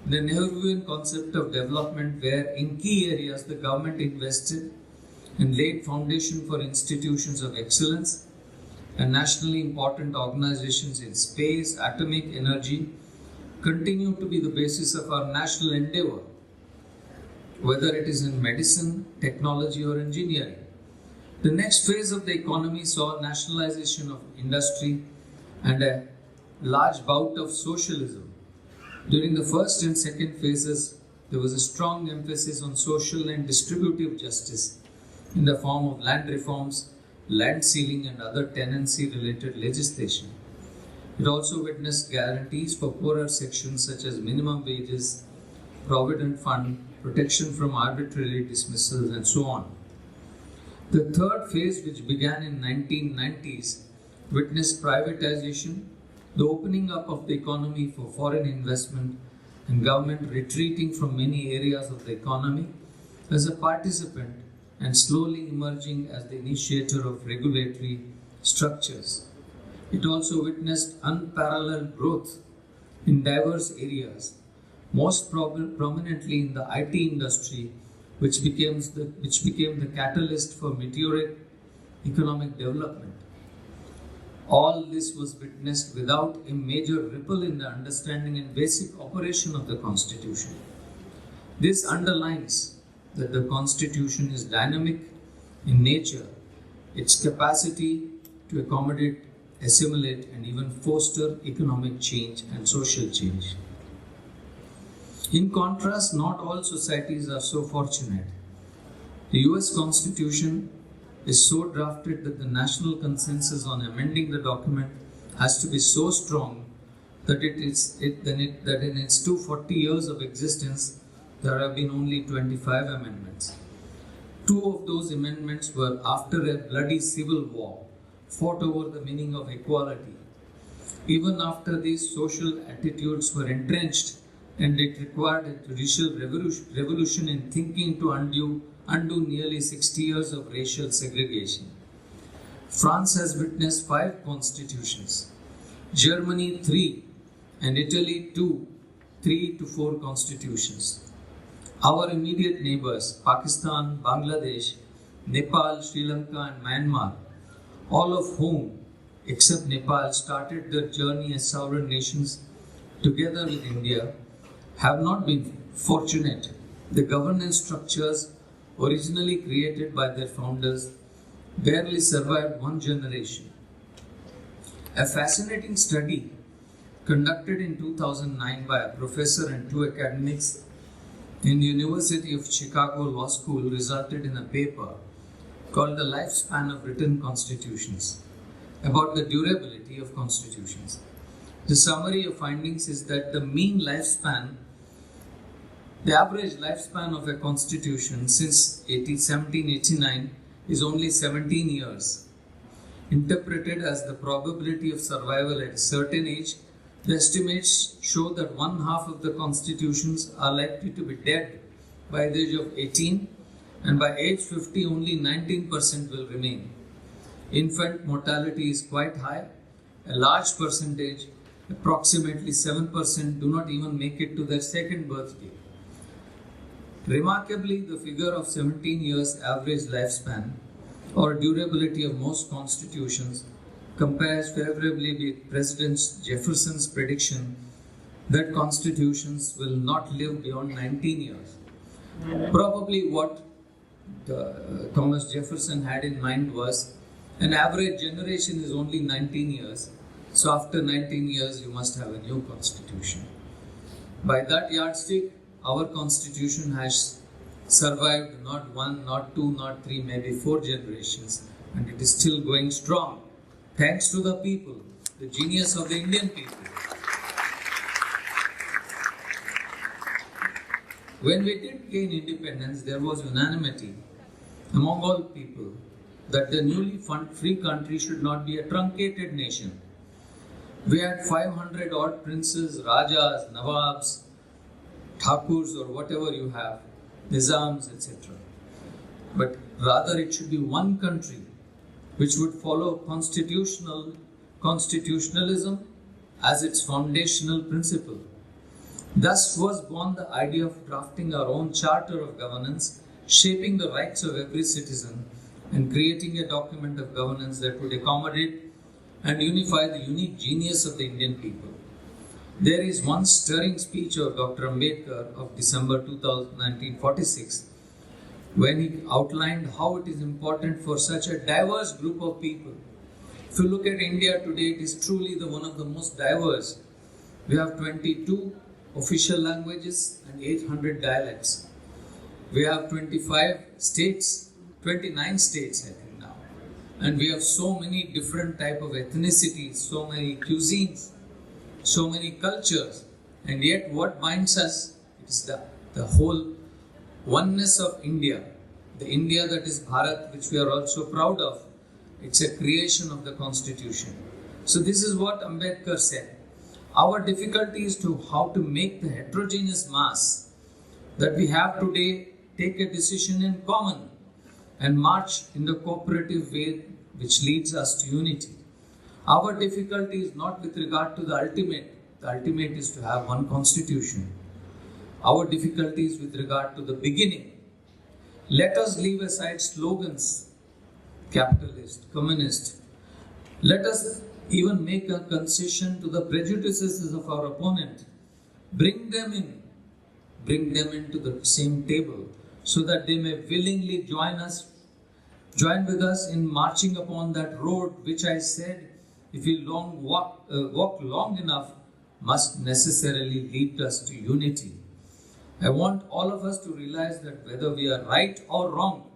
The Nehruvian concept of development, where in key areas the government invested and laid foundation for institutions of excellence and nationally important organizations in space, atomic energy, continue to be the basis of our national endeavor, whether it is in medicine, technology, or engineering. The next phase of the economy saw nationalization of industry and a large bout of socialism. During the first and second phases, there was a strong emphasis on social and distributive justice in the form of land reforms, land ceiling, and other tenancy-related legislation. It also witnessed guarantees for poorer sections such as minimum wages, provident fund, protection from arbitrary dismissals, and so on. The third phase, which began in 1990s, witnessed privatization, the opening up of the economy for foreign investment, and government retreating from many areas of the economy as a participant and slowly emerging as the initiator of regulatory structures. It also witnessed unparalleled growth in diverse areas, most prominently in the IT industry, which became the catalyst for meteoric economic development. All this was witnessed without a major ripple in the understanding and basic operation of the Constitution. This underlines that the Constitution is dynamic in nature, its capacity to accommodate, assimilate, and even foster economic change and social change. In contrast, not all societies are so fortunate. The US Constitution is so drafted that the national consensus on amending the document has to be so strong that in its 240 years of existence, there have been only 25 amendments. 2 of those amendments were after a bloody civil war fought over the meaning of equality. Even after these social attitudes were entrenched and it required a judicial revolution in thinking to undo nearly 60 years of racial segregation. France has witnessed 5 constitutions, Germany 3, and Italy 3 to 4 constitutions. Our immediate neighbors, Pakistan, Bangladesh, Nepal, Sri Lanka, and Myanmar, all of whom, except Nepal, started their journey as sovereign nations together with India, have not been fortunate. The governance structures originally created by their founders barely survived one generation. A fascinating study conducted in 2009 by a professor and 2 academics in the University of Chicago Law School resulted in a paper called The Lifespan of Written Constitutions about the durability of constitutions. The summary of findings is that the average lifespan of a constitution since 1789 is only 17 years. Interpreted as the probability of survival at a certain age, the estimates show that 1/2 of the constitutions are likely to be dead by the age of 18, and by age 50 only 19% will remain. Infant mortality is quite high. A large percentage, approximately 7%, do not even make it to their second birthday. Remarkably, the figure of 17 years average lifespan or durability of most constitutions compares favorably with President Jefferson's prediction that constitutions will not live beyond 19 years. Probably what Thomas Jefferson had in mind was an average generation is only 19 years, so after 19 years you must have a new constitution. By that yardstick, our constitution has survived not 1, not 2, not 3, maybe 4 generations, and it is still going strong. Thanks to the people, the genius of the Indian people. When we did gain independence, there was unanimity among all people that the newly free country should not be a truncated nation. We had 500 odd princes, rajas, nawabs, thakurs, or whatever you have, nizams, etc. But rather it should be one country which would follow constitutionalism as its foundational principle. Thus was born the idea of drafting our own charter of governance, shaping the rights of every citizen, and creating a document of governance that would accommodate and unify the unique genius of the Indian people. There is one stirring speech of Dr. Ambedkar of December 1946, when he outlined how it is important for such a diverse group of people. If you look at India today, it is truly one of the most diverse. We have 22 official languages and 800 dialects. We have 29 states, I think now. And we have so many different type of ethnicities, so many cuisines, so many cultures. And yet what binds us is the whole oneness of India, the India that is Bharat, which we are also proud of. It's a creation of the Constitution. So this is what Ambedkar said. Our difficulty is how to make the heterogeneous mass that we have today take a decision in common and march in the cooperative way which leads us to unity. Our difficulty is not with regard to the ultimate. The ultimate is to have one constitution. Our difficulty is with regard to the beginning. Let us leave aside slogans, capitalist, communist. Let us even make a concession to the prejudices of our opponent. Bring them into the same table so that they may willingly join with us in marching upon that road which I said, if we walk long enough, must necessarily lead us to unity. I want all of us to realize that whether we are right or wrong,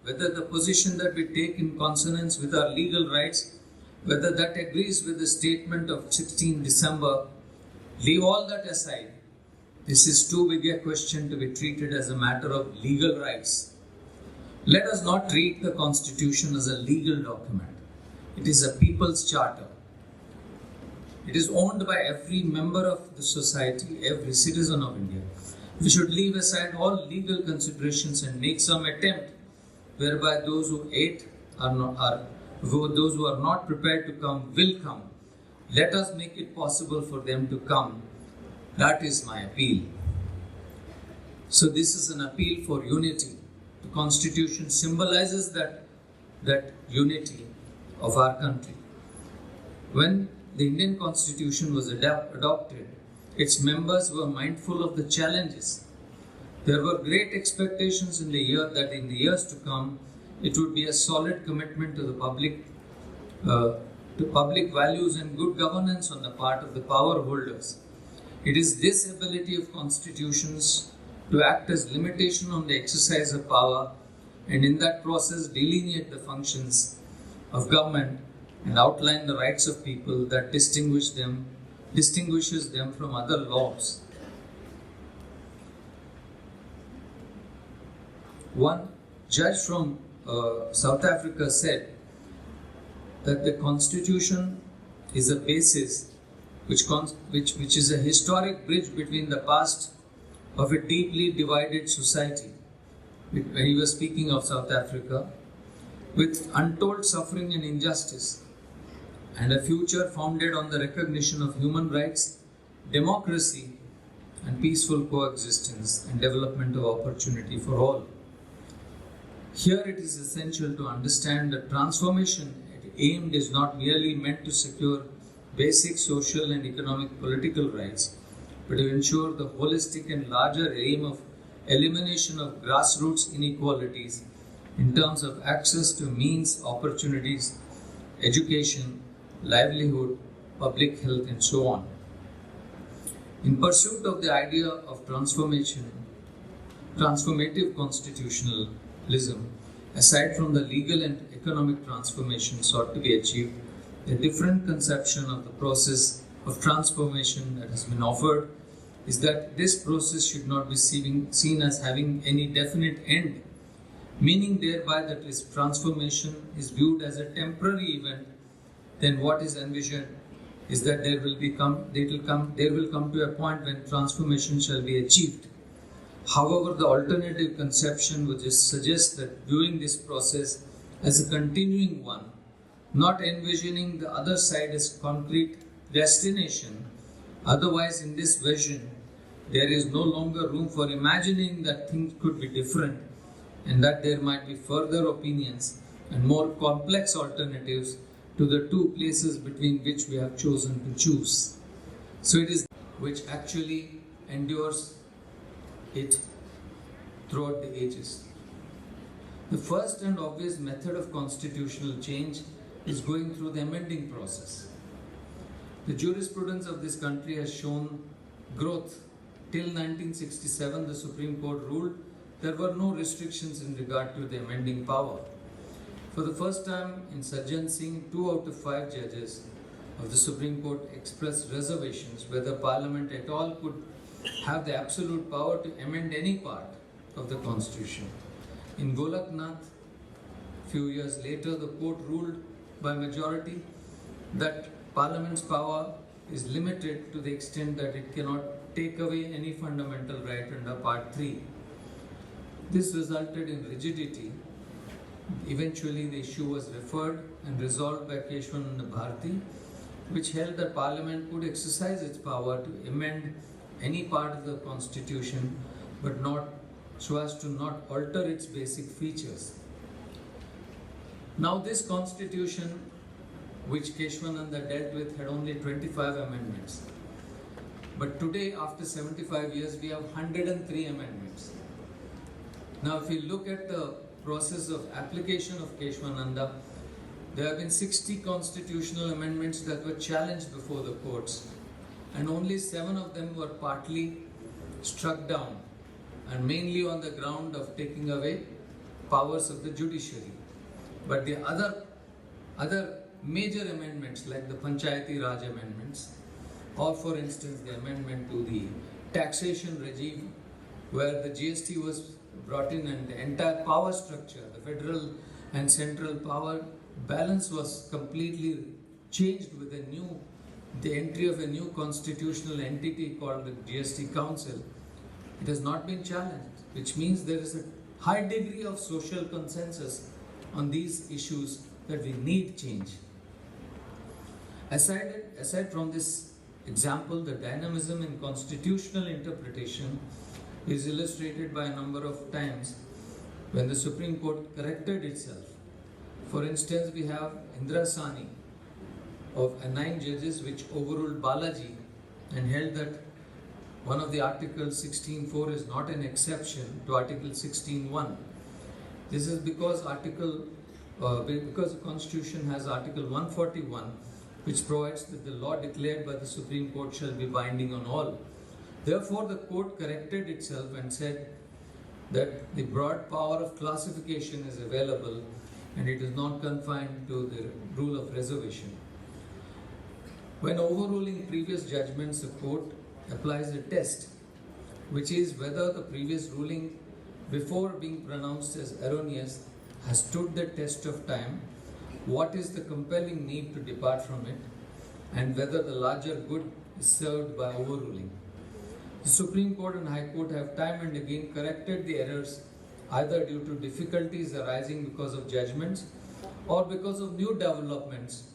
whether the position that we take in consonance with our legal rights, whether that agrees with the statement of 16 December, leave all that aside. This is too big a question to be treated as a matter of legal rights. Let us not treat the Constitution as a legal document. It is a people's charter. It is owned by every member of the society, every citizen of India. We should leave aside all legal considerations and make some attempt whereby those who those who are not prepared to come will come. Let us make it possible for them to come. That is my appeal. So this is an appeal for unity. The Constitution symbolizes that unity of our country. When the Indian Constitution was adopted, its members were mindful of the challenges. There were great expectations in the years to come, it would be a solid commitment to the public values and good governance on the part of the power holders. It is this ability of constitutions to act as limitation on the exercise of power and in that process delineate the functions of government and outline the rights of people that distinguishes them from other laws. One judge from South Africa said that the Constitution is a basis which is a historic bridge between the past of a deeply divided society. When he was speaking of South Africa, with untold suffering and injustice, and a future founded on the recognition of human rights, democracy, and peaceful coexistence and development of opportunity for all. Here it is essential to understand that transformation aimed is not merely meant to secure basic social and economic political rights, but to ensure the holistic and larger aim of elimination of grassroots inequalities in terms of access to means, opportunities, education, livelihood, public health, and so on. In pursuit of the idea of transformative constitutionalism, aside from the legal and economic transformation sought to be achieved, a different conception of the process of transformation that has been offered is that this process should not be seen as having any definite end, meaning thereby that this transformation is viewed as a temporary event, then what is envisioned is that there will come to a point when transformation shall be achieved. However, the alternative conception would just suggest that viewing this process as a continuing one, not envisioning the other side as concrete destination. Otherwise, in this vision, there is no longer room for imagining that things could be different and that there might be further opinions and more complex alternatives to the two places between which we have chosen to choose. So it is which actually endures it throughout the ages. The first and obvious method of constitutional change is going through the amending process. The jurisprudence of this country has shown growth. Till 1967, the Supreme Court ruled there were no restrictions in regard to the amending power. For the first time in Sajjan Singh, 2 out of 5 judges of the Supreme Court expressed reservations whether Parliament at all could have the absolute power to amend any part of the Constitution. In Golaknath, few years later, the court ruled by majority that Parliament's power is limited to the extent that it cannot take away any fundamental right under Part 3. This resulted in rigidity. Eventually, the issue was referred and resolved by Keshwananda Bharati, which held that Parliament could exercise its power to amend any part of the Constitution, but not so as to not alter its basic features. Now, this Constitution, which Keshwananda dealt with, had only 25 amendments. But today, after 75 years, we have 103 amendments. Now, if you look at the process of application of Keshwananda, there have been 60 constitutional amendments that were challenged before the courts, and only 7 of them were partly struck down, and mainly on the ground of taking away powers of the judiciary. But the other major amendments, like the Panchayati Raj amendments, or for instance the amendment to the taxation regime, where the GST was brought in and the entire power structure, the federal and central power balance was completely changed with the entry of a new constitutional entity called the GST Council. It has not been challenged, which means there is a high degree of social consensus on these issues that we need change. Aside from this example, the dynamism in constitutional interpretation is illustrated by a number of times when the Supreme Court corrected itself. For instance, we have Indra Sani of 9 judges which overruled Balaji and held that one of the Articles 16.4 is not an exception to Article 16.1. This is because the Constitution has Article 141, which provides that the law declared by the Supreme Court shall be binding on all. Therefore, the court corrected itself and said that the broad power of classification is available and it is not confined to the rule of reservation. When overruling previous judgments, the court applies a test, which is whether the previous ruling, before being pronounced as erroneous, has stood the test of time, what is the compelling need to depart from it, and whether the larger good is served by overruling. The Supreme Court and High Court have time and again corrected the errors, either due to difficulties arising because of judgments or because of new developments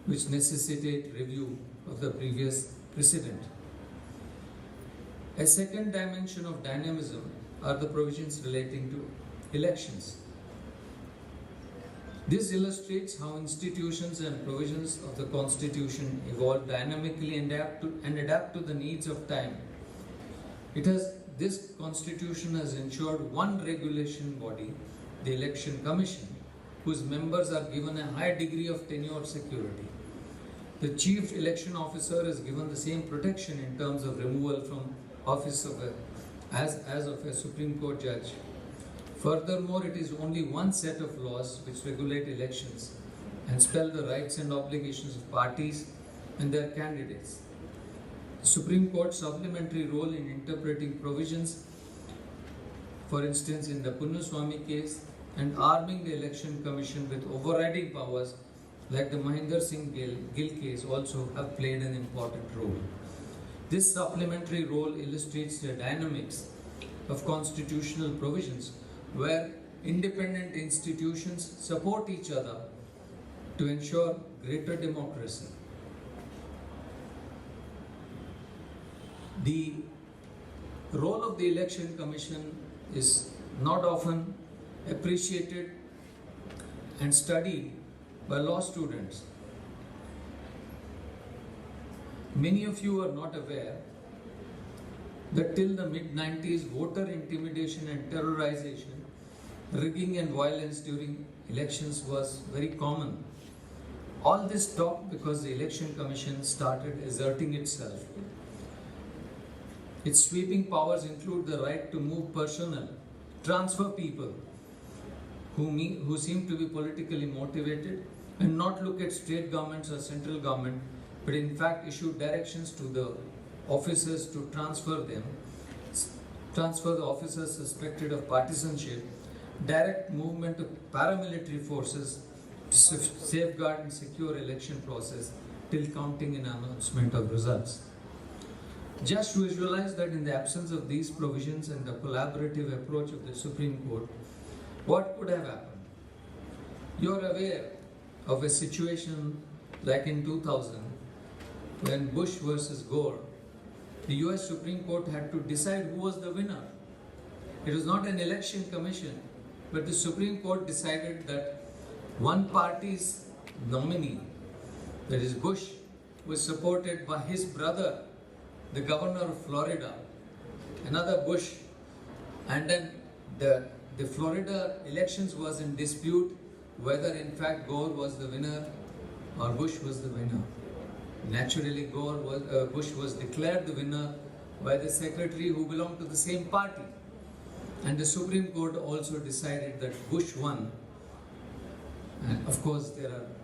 which necessitate review of the previous precedent. A second dimension of dynamism are the provisions relating to elections. This illustrates how institutions and provisions of the Constitution evolve dynamically and adapt to the needs of time. This Constitution has ensured one regulation body, the Election Commission, whose members are given a high degree of tenure security. The Chief Election Officer is given the same protection in terms of removal from office as of a Supreme Court judge. Furthermore, it is only one set of laws which regulate elections and spell the rights and obligations of parties and their candidates. The Supreme Court's supplementary role in interpreting provisions, for instance in the Punnaswamy case and arming the Election Commission with overriding powers like the Mahinder Singh Gill case also have played an important role. This supplementary role illustrates the dynamics of constitutional provisions where independent institutions support each other to ensure greater democracy. The role of the Election Commission is not often appreciated and studied by law students. Many of you are not aware that till the mid-90s, voter intimidation and terrorization, rigging and violence during elections was very common. All this stopped because the Election Commission started asserting itself. Its sweeping powers include the right to move personnel, transfer people who seem to be politically motivated, and not look at state governments or central government, but in fact issue directions to the officers to transfer the officers suspected of partisanship, direct movement of paramilitary forces to safeguard and secure election process till counting and announcement of results. Just visualize that in the absence of these provisions and the collaborative approach of the Supreme Court, what could have happened? You are aware of a situation like in 2000 when Bush versus Gore, the US Supreme Court had to decide who was the winner. It was not an election commission, but the Supreme Court decided that one party's nominee, that is Bush, was supported by his brother, the governor of Florida, another Bush, and then the Florida elections was in dispute whether in fact Gore was the winner or Bush was the winner. Naturally, Bush was declared the winner by the secretary who belonged to the same party. And the Supreme Court also decided that Bush won. And of course,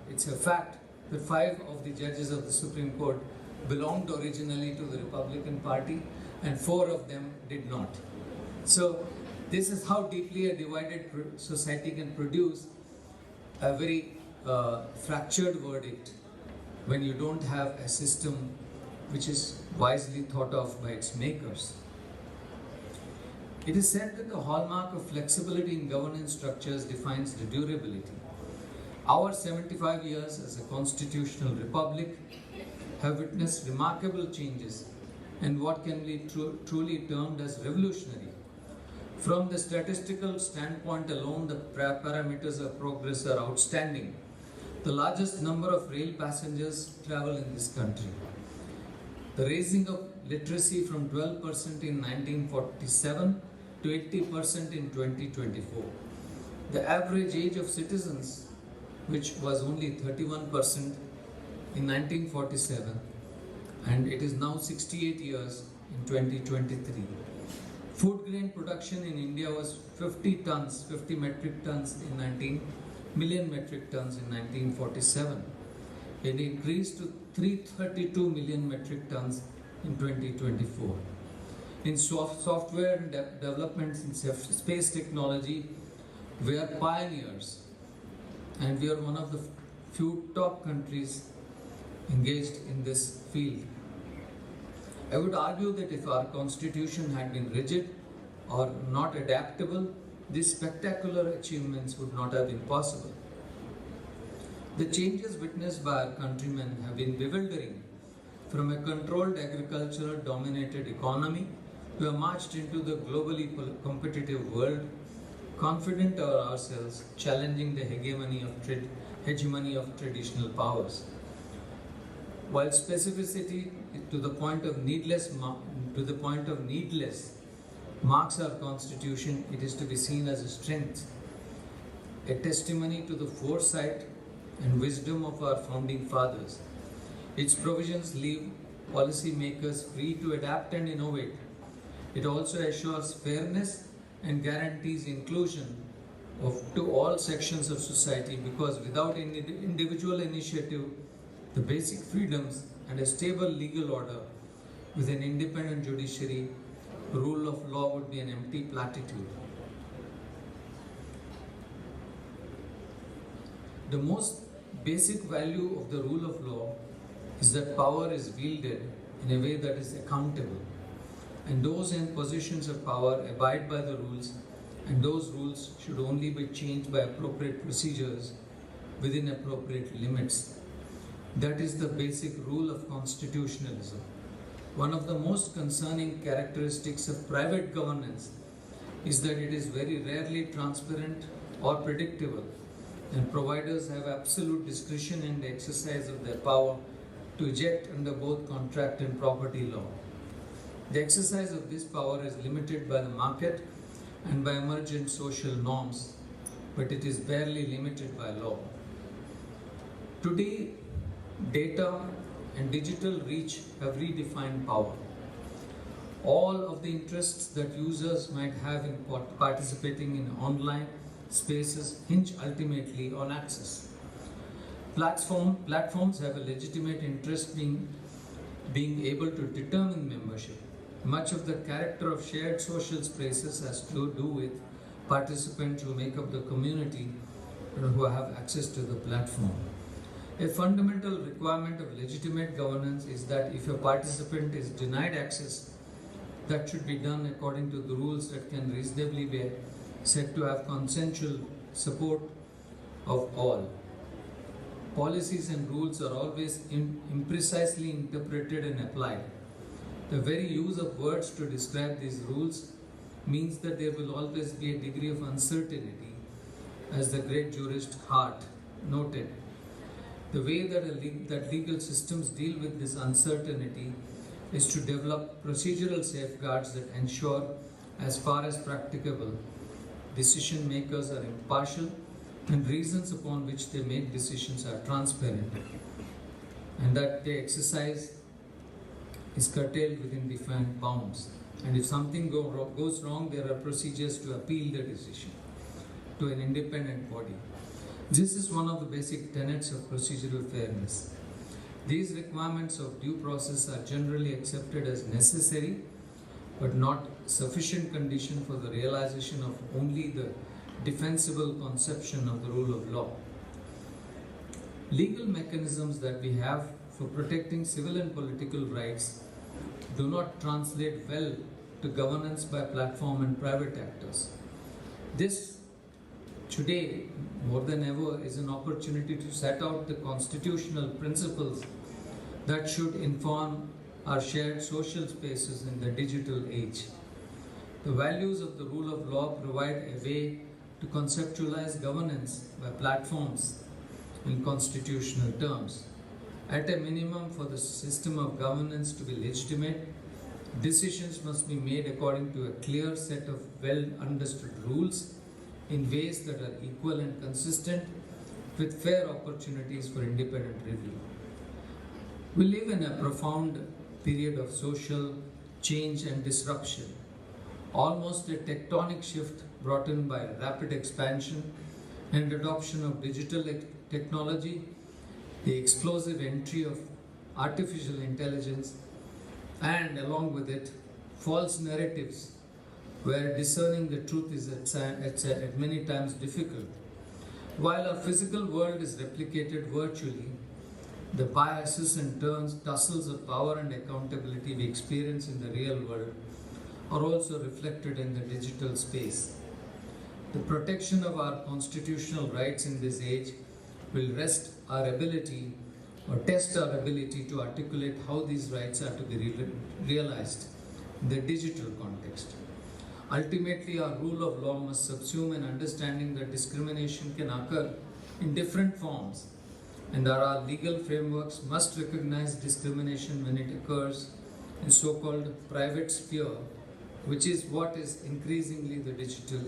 it's a fact that 5 of the judges of the Supreme Court belonged originally to the Republican Party and 4 of them did not. So this is how deeply a divided society can produce a very fractured verdict when you don't have a system which is wisely thought of by its makers. It is said that the hallmark of flexibility in governance structures defines the durability. Our 75 years as a constitutional republic have witnessed remarkable changes and what can be truly termed as revolutionary. From the statistical standpoint alone, the parameters of progress are outstanding. The largest number of rail passengers travel in this country. The raising of literacy from 12% in 1947 to 80% in 2024. The average age of citizens, which was only 31% in 1947, and it is now 68 years in 2023. Food grain production in India was 50 metric tons in 19 metric tons in 1947. It increased to 332 million metric tons in 2024. In software and developments in space technology, we are pioneers and we are one of the few top countries engaged in this field. I would argue that if our constitution had been rigid or not adaptable, these spectacular achievements would not have been possible. The changes witnessed by our countrymen have been bewildering. From a controlled agricultural dominated economy, we have marched into the globally competitive world, confident of ourselves, challenging the hegemony of traditional powers. While specificity to the point of needless marks our constitution, it is to be seen as a strength, a testimony to the foresight and wisdom of our founding fathers. Its provisions leave policy makers free to adapt and innovate. It also assures fairness and guarantees inclusion to all sections of society, because without individual initiative, the basic freedoms and a stable legal order with an independent judiciary, rule of law would be an empty platitude. The most basic value of the rule of law is that power is wielded in a way that is accountable, and those in positions of power abide by the rules, and those rules should only be changed by appropriate procedures within appropriate limits. That is the basic rule of constitutionalism. One of the most concerning characteristics of private governance is that it is very rarely transparent or predictable, and providers have absolute discretion in the exercise of their power to eject under both contract and property law. The exercise of this power is limited by the market and by emergent social norms, but it is barely limited by law. Today, data and digital reach have redefined power. All of the interests that users might have in participating in online spaces hinge ultimately on access. Platforms have a legitimate interest in being able to determine membership. Much of the character of shared social spaces has to do with participants who make up the community and who have access to the platform. A fundamental requirement of legitimate governance is that if a participant is denied access, that should be done according to the rules that can reasonably be said to have consensual support of all. Policies and rules are always imprecisely interpreted and applied. The very use of words to describe these rules means that there will always be a degree of uncertainty, as the great jurist Hart noted. The way that legal systems deal with this uncertainty is to develop procedural safeguards that ensure, as far as practicable, decision makers are impartial and reasons upon which they make decisions are transparent, and that their exercise is curtailed within defined bounds. And if something goes wrong, there are procedures to appeal the decision to an independent body. This is one of the basic tenets of procedural fairness. These requirements of due process are generally accepted as necessary but not sufficient condition for the realization of only the defensible conception of the rule of law. Legal mechanisms that we have for protecting civil and political rights do not translate well to governance by platform and private actors. This, today, more than ever, is an opportunity to set out the constitutional principles that should inform our shared social spaces in the digital age. The values of the rule of law provide a way to conceptualize governance by platforms in constitutional terms. At a minimum, for the system of governance to be legitimate, decisions must be made according to a clear set of well-understood rules in ways that are equal and consistent, with fair opportunities for independent review. We live in a profound period of social change and disruption, almost a tectonic shift brought in by rapid expansion and adoption of digital technology, the explosive entry of artificial intelligence, and along with it, false narratives where discerning the truth is at many times difficult. While our physical world is replicated virtually, the biases and tussles of power and accountability we experience in the real world are also reflected in the digital space. The protection of our constitutional rights in this age will test our ability to articulate how these rights are to be realized in the digital context. Ultimately, our rule of law must subsume an understanding that discrimination can occur in different forms, and that our legal frameworks must recognize discrimination when it occurs in so-called private sphere, which is what is increasingly the digital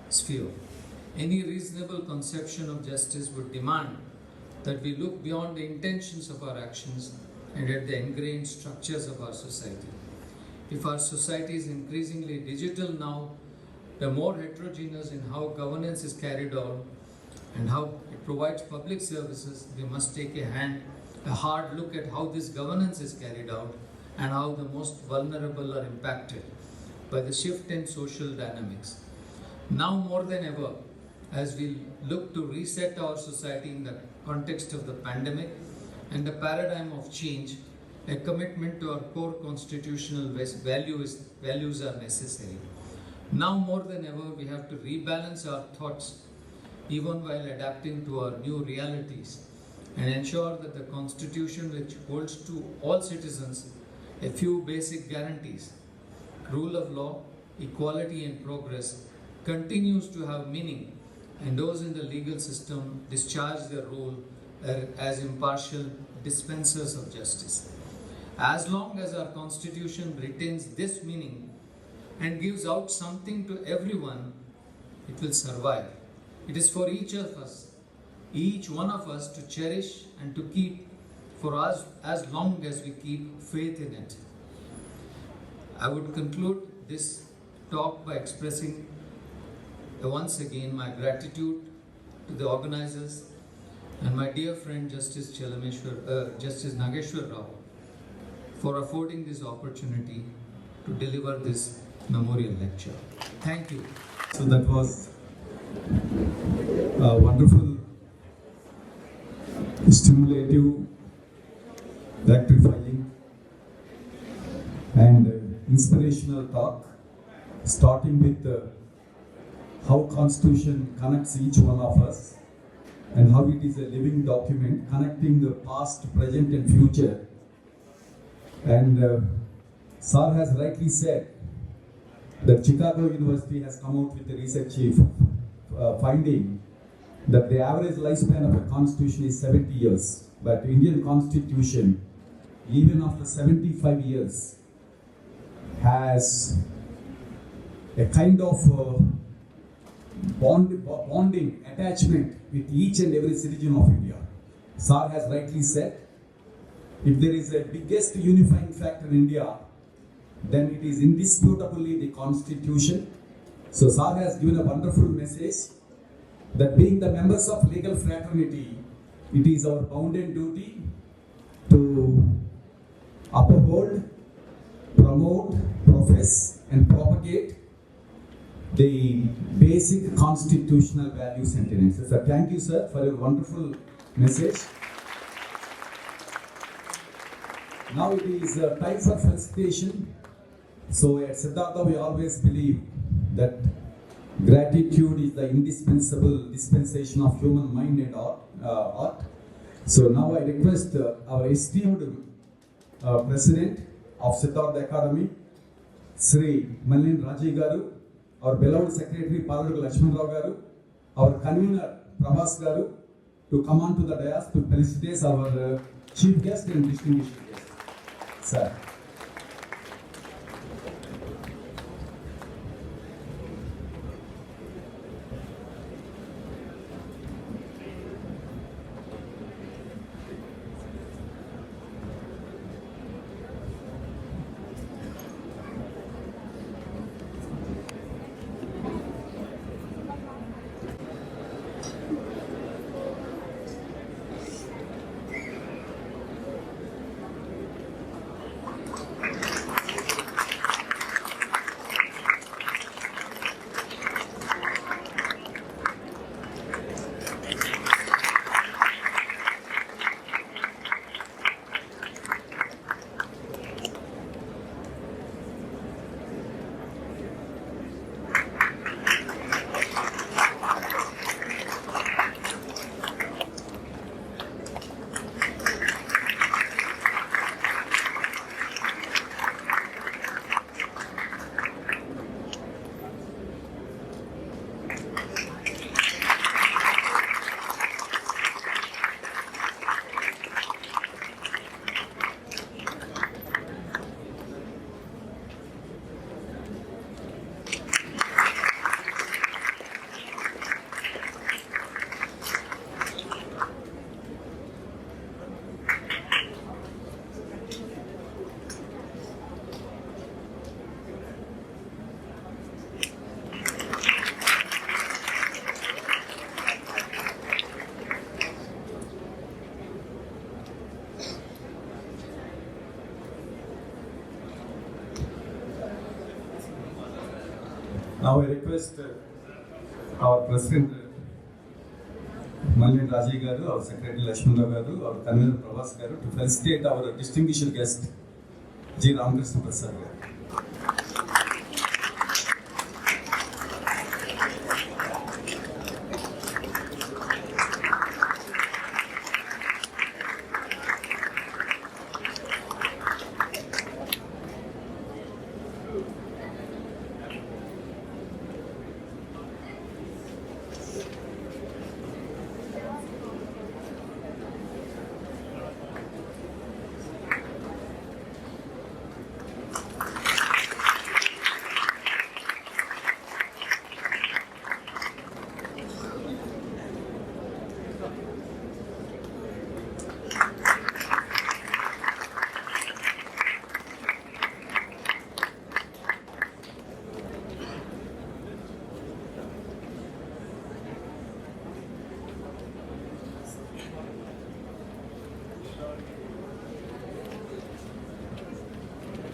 sphere. Any reasonable conception of justice would demand that we look beyond the intentions of our actions and at the ingrained structures of our society. If our society is increasingly digital now, the more heterogeneous in how governance is carried out and how it provides public services, we must take a hard look at how this governance is carried out and how the most vulnerable are impacted by the shift in social dynamics. Now more than ever, as we look to reset our society in the context of the pandemic and the paradigm of change, a commitment to our core constitutional values are necessary. Now more than ever, we have to rebalance our thoughts even while adapting to our new realities and ensure that the Constitution, which holds to all citizens a few basic guarantees, rule of law, equality and progress, continues to have meaning, and those in the legal system discharge their role as impartial dispensers of justice. As long as our Constitution retains this meaning and gives out something to everyone, it will survive. It is for each one of us to cherish and to keep for us as long as we keep faith in it. I would conclude this talk by expressing once again my gratitude to the organizers and my dear friend Justice Nageshwar Rao for affording this opportunity to deliver this memorial lecture. Thank you. So that was a wonderful, stimulative, rectifying and inspirational talk, starting with how Constitution connects each one of us and how it is a living document connecting the past, present and future. And Sir has rightly said that Chicago University has come out with a research finding that the average lifespan of a constitution is 70 years. But Indian Constitution, even after 75 years, has a kind of bonding attachment with each and every citizen of India. Sir has rightly said, if there is a biggest unifying factor in India, then it is indisputably the Constitution. So Sir has given a wonderful message that being the members of legal fraternity, it is our bounden duty to uphold, promote, profess and propagate the basic constitutional values and tenets. So thank you, sir, for your wonderful message. Now it is time for felicitation. So at Siddhartha we always believe that gratitude is the indispensable dispensation of human mind and art. So now I request our esteemed President of Siddhartha Academy, Sri Malin Raji Garu, our beloved Secretary Paladugu Lakshman Rao Garu, our convener Prabhas Garu, to come on to the dais to felicitate our chief guest and distinguished guest. Sir. Now I request our President Manlin Raji Garu, our Secretary Lakshmana Garu, our Convener Prabhas Garu, to felicitate our distinguished guest, G. Ramakrishna Prasad Garu.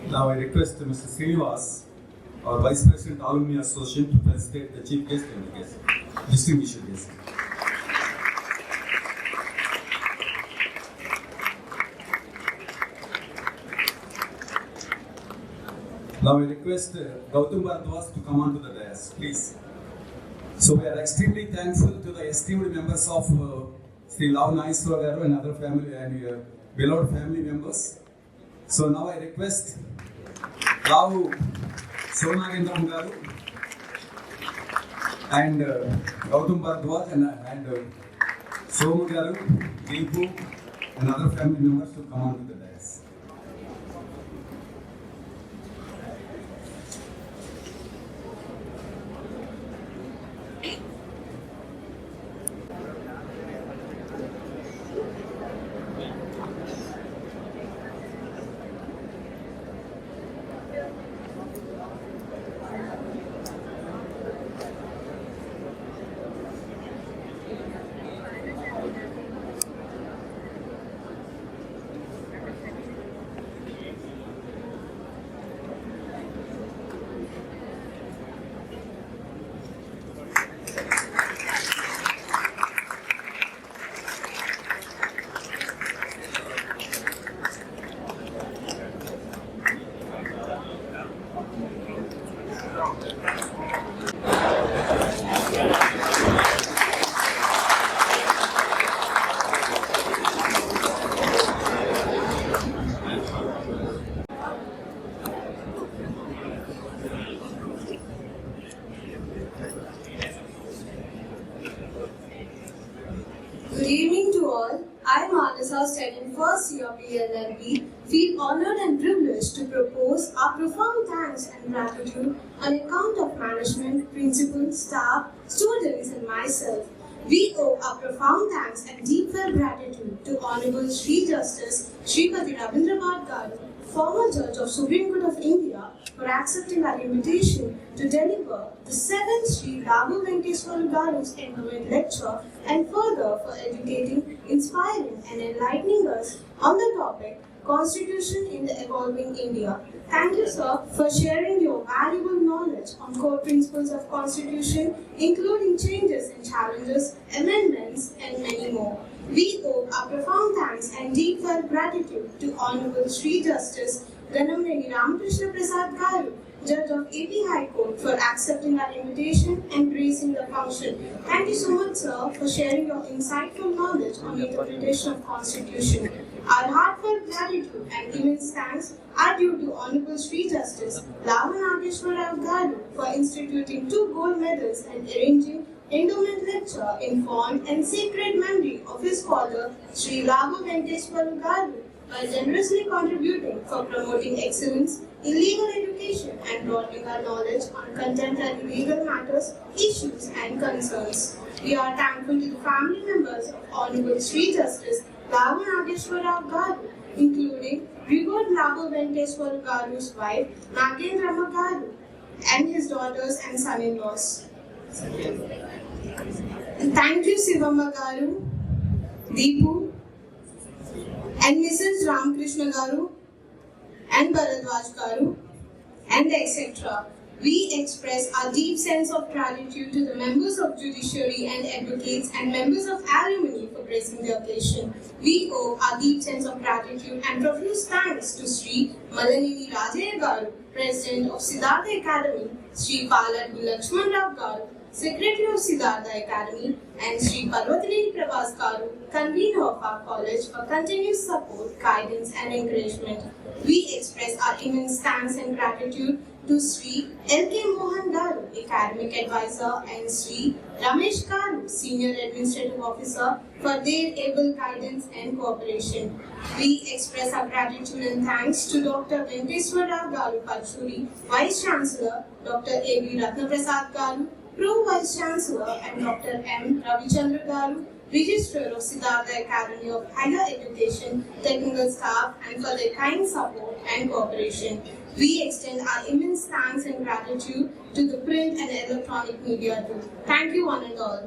Now I request Mr. Srinivas, our Vice President Alumni Association, to felicitate the Chief Guest and the guest, distinguished guest. Now I request Gautam Bharadwaj to come onto the dais, please. So we are extremely thankful to the esteemed members of Sri Lavu Nageswara Garu and other family and beloved family members. So now I request Lavu Sonagendram Garu and Gautam Bharadwaj and Somu Garu, Lavu and other family members to come onto the dais. Good evening to all. I am Anasa, studying first year BLLB. Feel honored and privileged to propose our profound thanks and gratitude on account of management, principal, staff, students, and myself. We owe our profound thanks and deep-felt gratitude to Honorable Sri Justice Srimati Ravindra Garu, former Judge of Supreme Court of India, for accepting our invitation to deliver the 7th Sri Lavu Venkateswarlu Garu's Endowment lecture, and further for educating, inspiring and enlightening us on the topic Constitution in the Evolving India. Thank you, sir, for sharing your valuable knowledge on core principles of Constitution, including changes and challenges, amendments, and many more. We owe our profound thanks and deep-felt gratitude to Honorable Sri Justice Ganamneni Ramakrishna Prasad Garu, Judge of AP High Court, for accepting our invitation and gracing the function. Thank you so much, sir, for sharing your insightful knowledge on the interpretation of Constitution. Our heartfelt gratitude and immense thanks are due to Honorable Sri Justice Lavu Nageswara Garu for instituting 2 gold medals and arranging Endowment lecture in fond and sacred memory of his father, Sri Lavu Venkateswarlu Garu, by generously contributing for promoting excellence in legal education and broadening our knowledge on contemporary legal matters, issues, and concerns. We are thankful to the family members of Honorable Sri Justice Lavu Nageswara Garu, including Revered Lavu Venkateswarlu Garu's wife, Nagendrama Garu, and his daughters and son-in-laws. Thank you, Sivamma Garu, Deepu, and Mrs. Ramakrishna Garu, and Bharadwaj Garu, and etc. We express our deep sense of gratitude to the members of judiciary and advocates and members of alimony for gracing the occasion. We owe our deep sense of gratitude and profuse thanks to Sri Malanini Rajaya Garu, President of Siddhartha Academy, Sri Paladgu Lakshman Rao Garu, Secretary of Siddhartha Academy, and Sri Parvatini Prabhas Garu, convener of our college, for continuous support, guidance, and encouragement. We express our immense thanks and gratitude to Sri L.K. Mohan Garu, Academic Advisor, and Sri Ramesh Garu, Senior Administrative Officer, for their able guidance and cooperation. We express our gratitude and thanks to Dr. Venkateswarlu Garu Pachuri, Vice Chancellor, Dr. A.B. Ratnaprasad Garu, Pro Vice Chancellor, and Dr. M. Ravichandra Garu, Registrar of Siddhartha Academy of Higher Education, technical staff, and for their kind support and cooperation. We extend our immense thanks and gratitude to the print and electronic media too. Thank you one and all.